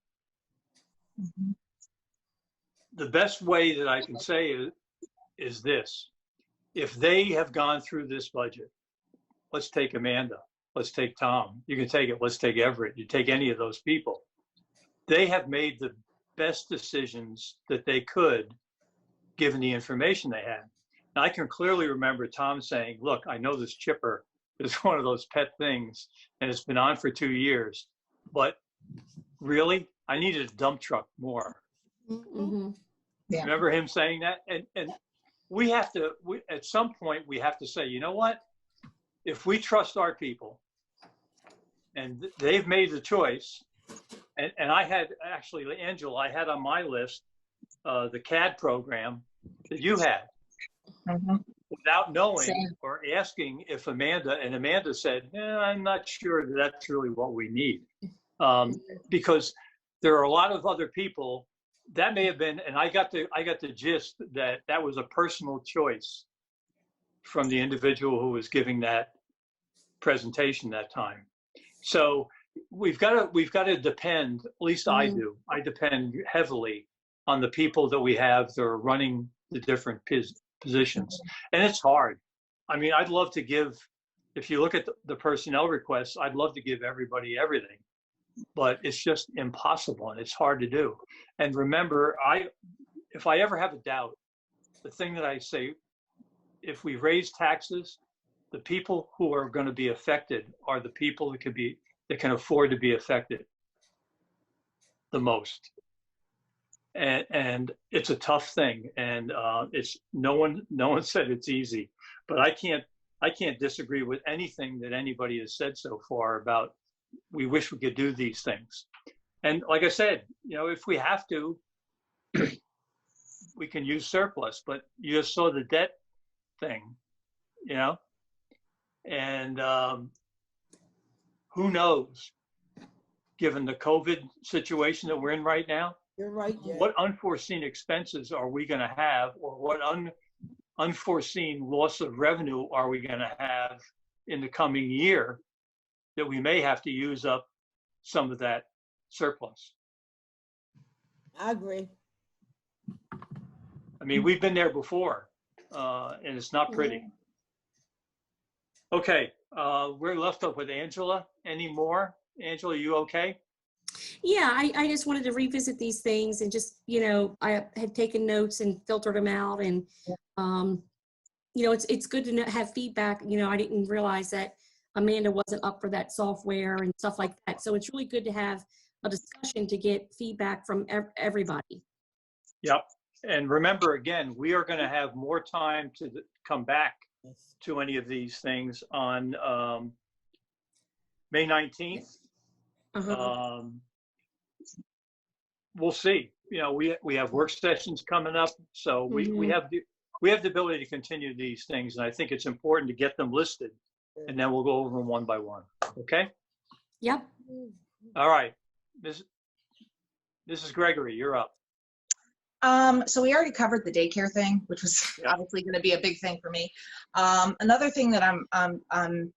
The best way that I can say is this: if they have gone through this budget, let's take Amanda, let's take Tom, you can take it, let's take Everett, you take any of those people. They have made the best decisions that they could, given the information they had. Now, I can clearly remember Tom saying, look, I know this chipper is one of those pet things, and it's been on for 2 years, but really, I needed a dump truck more. Yeah. Remember him saying that? And we have to, at some point, we have to say, you know what? If we trust our people, and they've made the choice, and I had, actually, Angela, I had on my list the CAD program that you had, without knowing or asking if Amanda said, I'm not sure that's really what we need. because there are a lot of other people that may have been, and I got the gist that that was a personal choice from the individual who was giving that presentation that time. So we've got to depend, at least I do. I depend heavily on the people that we have that are running the different positions. And it's hard. I mean, I'd love to give, if you look at the personnel requests, I'd love to give everybody everything, but it's just impossible and it's hard to do. And remember, if I ever have a doubt, the thing that I say, if we raise taxes, the people who are going to be affected are the people that can afford to be affected the most. And it's a tough thing, and it's no one said it's easy, but I can't disagree with anything that anybody has said so far about we wish we could do these things. And like I said, if we have to, we can use surplus, but you just saw the debt thing, and who knows, given the COVID situation that we're in right now, You're right, Jack. what unforeseen expenses are we going to have, or what unforeseen loss of revenue are we going to have in the coming year that we may have to use up some of that surplus? I agree. I mean, we've been there before, and it's not pretty. Okay, we're left up with Angela. Any more? Angela, you okay? Yeah, I just wanted to revisit these things and just, I had taken notes and filtered them out, and, it's good to have feedback. I didn't realize that Amanda wasn't up for that software and stuff like that. So it's really good to have a discussion to get feedback from everybody. Yep. And remember, again, we are going to have more time to come back to any of these things on May 19th. We'll see. We have work sessions coming up, so we have the ability to continue these things, and I think it's important to get them listed, and then we'll go over them one by one. Okay? Yep. All right, Mrs. Gregory, you're up. So we already covered the daycare thing, which was obviously going to be a big thing for me. Another thing that I'm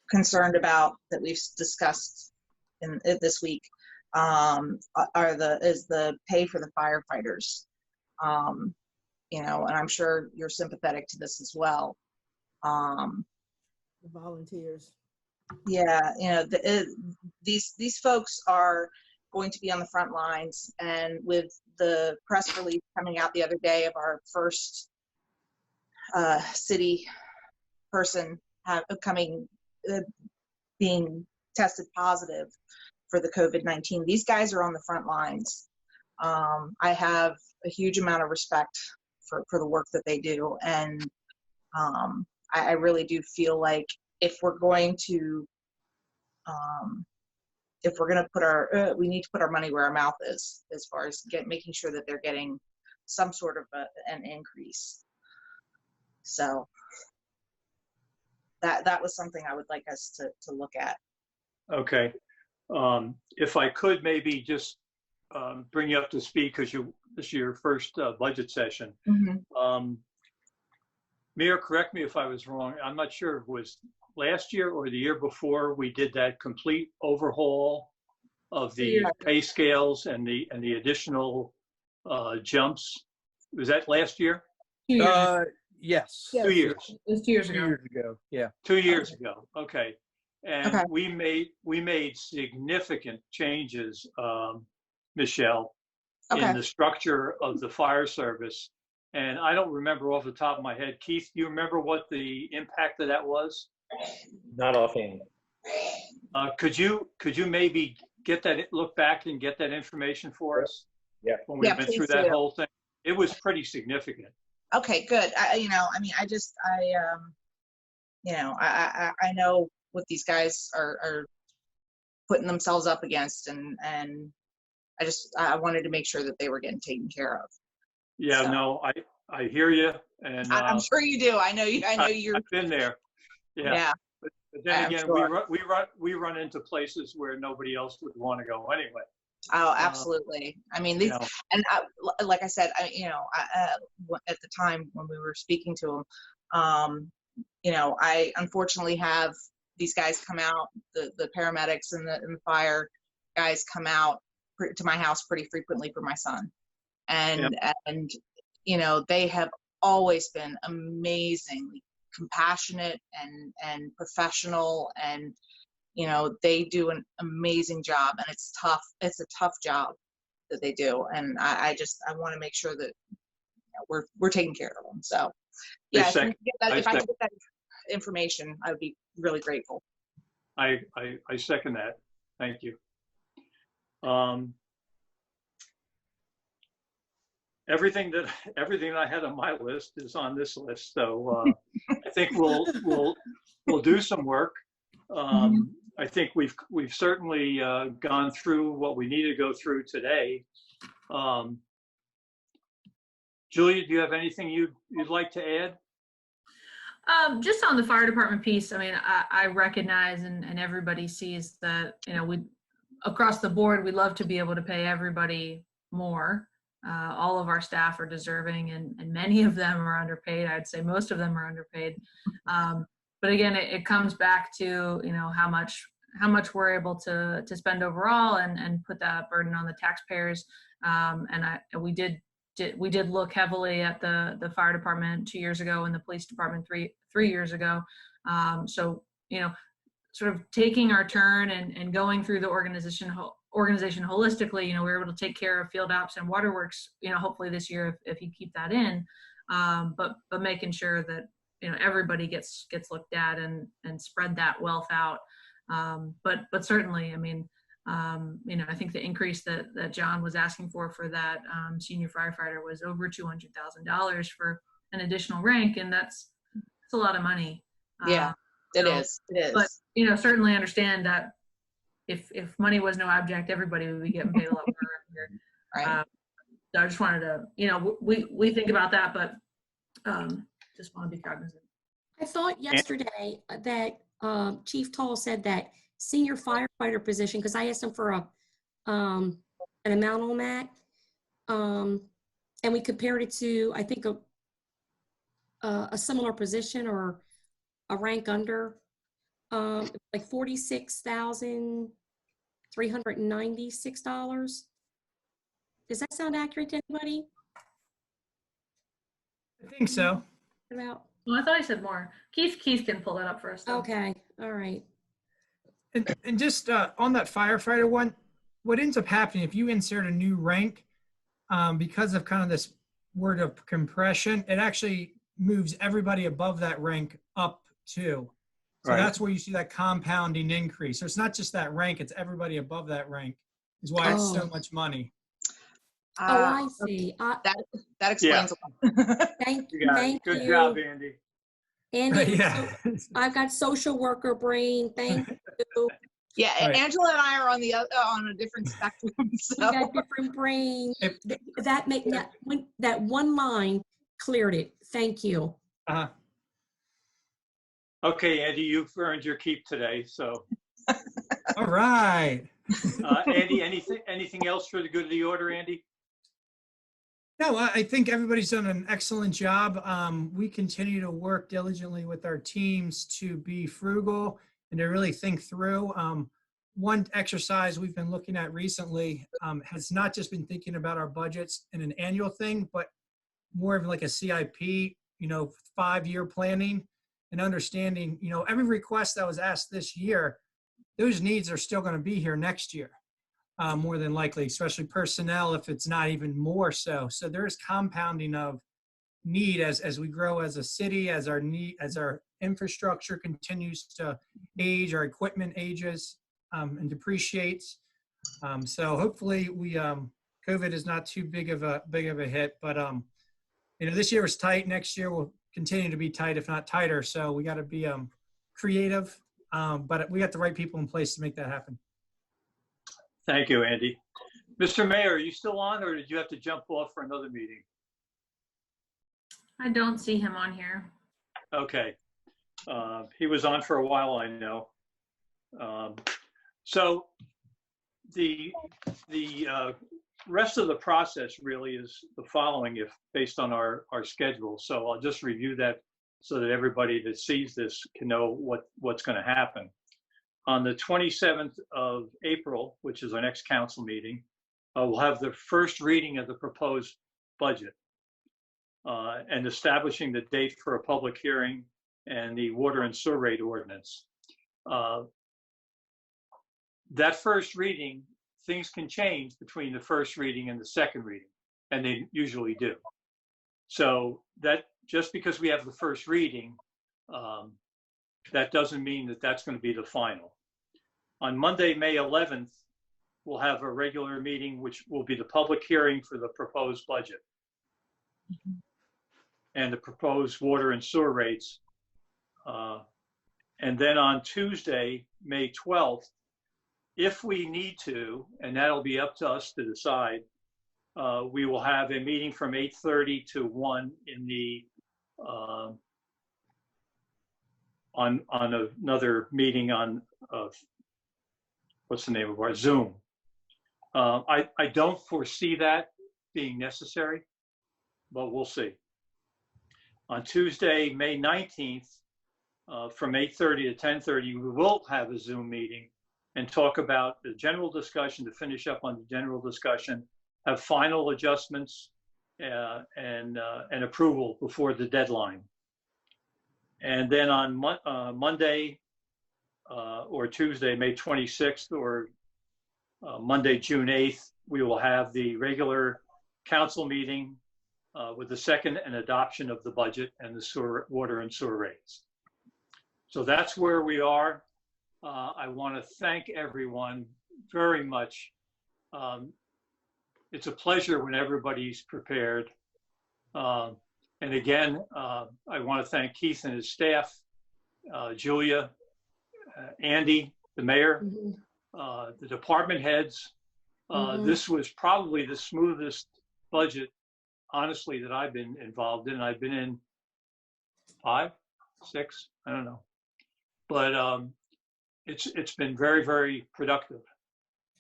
concerned about that we've discussed in this week is the pay for the firefighters. And I'm sure you're sympathetic to this as well. The volunteers. Yeah, these folks are going to be on the front lines, and with the press release coming out the other day of our first city person being tested positive for the COVID-19, these guys are on the front lines. I have a huge amount of respect for the work that they do, and I really do feel like if we're going to put we need to put our money where our mouth is, as far as making sure that they're getting some sort of an increase. So that was something I would like us to look at. Okay. If I could maybe just bring you up to speed, because this is your first budget session. Mayor, correct me if I was wrong. I'm not sure if it was last year or the year before we did that complete overhaul of the pay scales and the additional jumps. Was that last year? Yes. 2 years. It was 2 years 2 ago. years ago. Yeah. 2 years ago. Okay. And Okay. we made significant changes, Michelle, Okay. in the structure of the fire service. And I don't remember off the top of my head. Keith, do you remember what the impact of that was? Not offhand. Could you maybe look back and get that information for us? Yeah. When we've been please through that do. whole thing, it was pretty significant. Okay, good. I know what these guys are putting themselves up against, and I wanted to make sure that they were getting taken care of. Yeah, So. no, I hear you, and I'm sure you do. I know you're. I've been there. Yeah. But then I'm again, sure. we run into places where nobody else would want to go anyway. Oh, absolutely. I mean, these, You know, and like I said, at the time when we were speaking to them, I unfortunately have these guys come out, the paramedics and the fire guys come out to my house pretty frequently for my son. And they have always been amazingly compassionate and professional, and they do an amazing job, and it's tough. It's a tough job that they do, and I want to make sure that we're taking care of them. So yeah, if I could get that information, I would be really grateful. I second that. Thank you. Everything that I had on my list is on this list, so I think we'll do some work. I think we've certainly gone through what we need to go through today. Julia, do you have anything you'd like to add? Just on the fire department piece, I mean, I recognize and everybody sees that, we across the board, we'd love to be able to pay everybody more. All of our staff are deserving, and many of them are underpaid. I'd say most of them are underpaid. But again, it comes back to, how much we're able to spend overall and put that burden on the taxpayers. We did look heavily at the fire department 2 years ago and the police department three years ago. So, sort of taking our turn and going through the organization holistically, we were able to take care of field ops and waterworks, hopefully this year if you keep that in, but making sure that, everybody gets looked at and spread that wealth out. But certainly, I mean, I think the increase that John was asking for that senior firefighter was over $200,000 for an additional rank, and that's a lot of money. Yeah, it is. But certainly understand that if money was no object, everybody would be getting paid a lot more around here. Right. So I just wanted to, we think about that, but just want to be cognizant. I thought yesterday that Chief Tall said that senior firefighter position, because I asked him for an amount on that, and we compared it to, I think, a similar position or a rank under, like $46,396. Does that sound accurate to anybody? I think so. About. Well, I thought I said more. Keith can pull that up for us. Though. Okay. All right. And just on that firefighter one, what ends up happening if you insert a new rank, because of kind of this word of compression, it actually moves everybody above that rank up too. So Right. That's where you see that compounding increase. So it's not just that rank, it's everybody above that rank is why it's so much money. I see. That explains a lot. Thank You you. got it. Thank Good you. job, Andy. Andy, Yeah. I've got social worker brain. Thank you. Yeah, Right. Angela and I are on on a different spectrum. We So got different brains. That one line cleared it. Thank you. Okay, Andy, you've earned your keep today. So, All right. Andy, anything else for the good of the order, Andy? No, I think everybody's done an excellent job. We continue to work diligently with our teams to be frugal and to really think through. One exercise we've been looking at recently has not just been thinking about our budgets in an annual thing, but more of like a CIP, 5-year planning and understanding, every request that was asked this year, those needs are still going to be here next year. More than likely, especially personnel, if it's not even more so. So there's compounding of need as we grow as a city, as our infrastructure continues to age, our equipment ages and depreciates. So hopefully COVID is not too big of a hit, but this year was tight. Next year will continue to be tight, if not tighter. So we got to be creative, but we got the right people in place to make that happen. Thank you, Andy. Mr. Mayor, are you still on, or did you have to jump off for another meeting? I don't see him on here. Okay. He was on for a while, I know. So the rest of the process really is the following, if based on our schedule. So I'll just review that so that everybody that sees this can know what's going to happen. On the 27th of April, which is our next council meeting, we'll have the first reading of the proposed budget and establishing the date for a public hearing and the water and sewer rate ordinance. That first reading, things can change between the first reading and the second reading, and they usually do. So that just because we have the first reading, that doesn't mean that that's going to be the final. On Monday, May 11th, we'll have a regular meeting, which will be the public hearing for the proposed budget and the proposed water and sewer rates. And then on Tuesday, May 12th, if we need to, and that'll be up to us to decide, we will have a meeting from 8:30 to 1 in the on another meeting on what's the name of our Zoom. I don't foresee that being necessary, but we'll see. On Tuesday, May 19th, from 8:30 to 10:30, we will have a Zoom meeting and talk about the general discussion, to finish up on the general discussion, have final adjustments and approval before the deadline. And then on Monday or Tuesday, May 26th, or Monday, June 8th, we will have the regular council meeting with the second and adoption of the budget and the water and sewer rates. So that's where we are. I want to thank everyone very much. It's a pleasure when everybody's prepared. And again, I want to thank Keith and his staff, Julia, Andy, the mayor, the department heads. This was probably the smoothest budget, honestly, that I've been involved in. I've been in 5, 6, I don't know. But it's been very, very productive.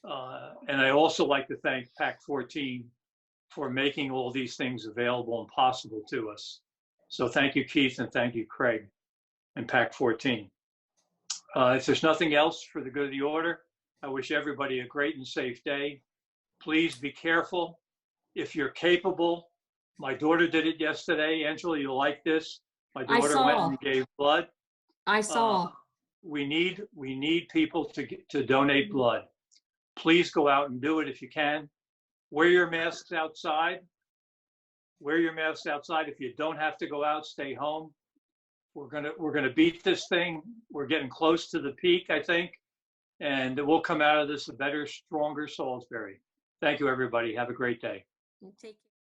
And I also like to thank PAC 14 for making all these things available and possible to us. So thank you, Keith, and thank you, Craig, and PAC 14. If there's nothing else for the good of the order, I wish everybody a great and safe day. Please be careful. If you're capable, my daughter did it yesterday. Angela, you'll like this. My daughter went and gave blood. I saw. We need people to donate blood. Please go out and do it if you can. Wear your masks outside. Wear your masks outside. If you don't have to go out, stay home. We're gonna beat this thing. We're getting close to the peak, I think, and we'll come out of this a better, stronger Salisbury. Thank you, everybody. Have a great day. Take care.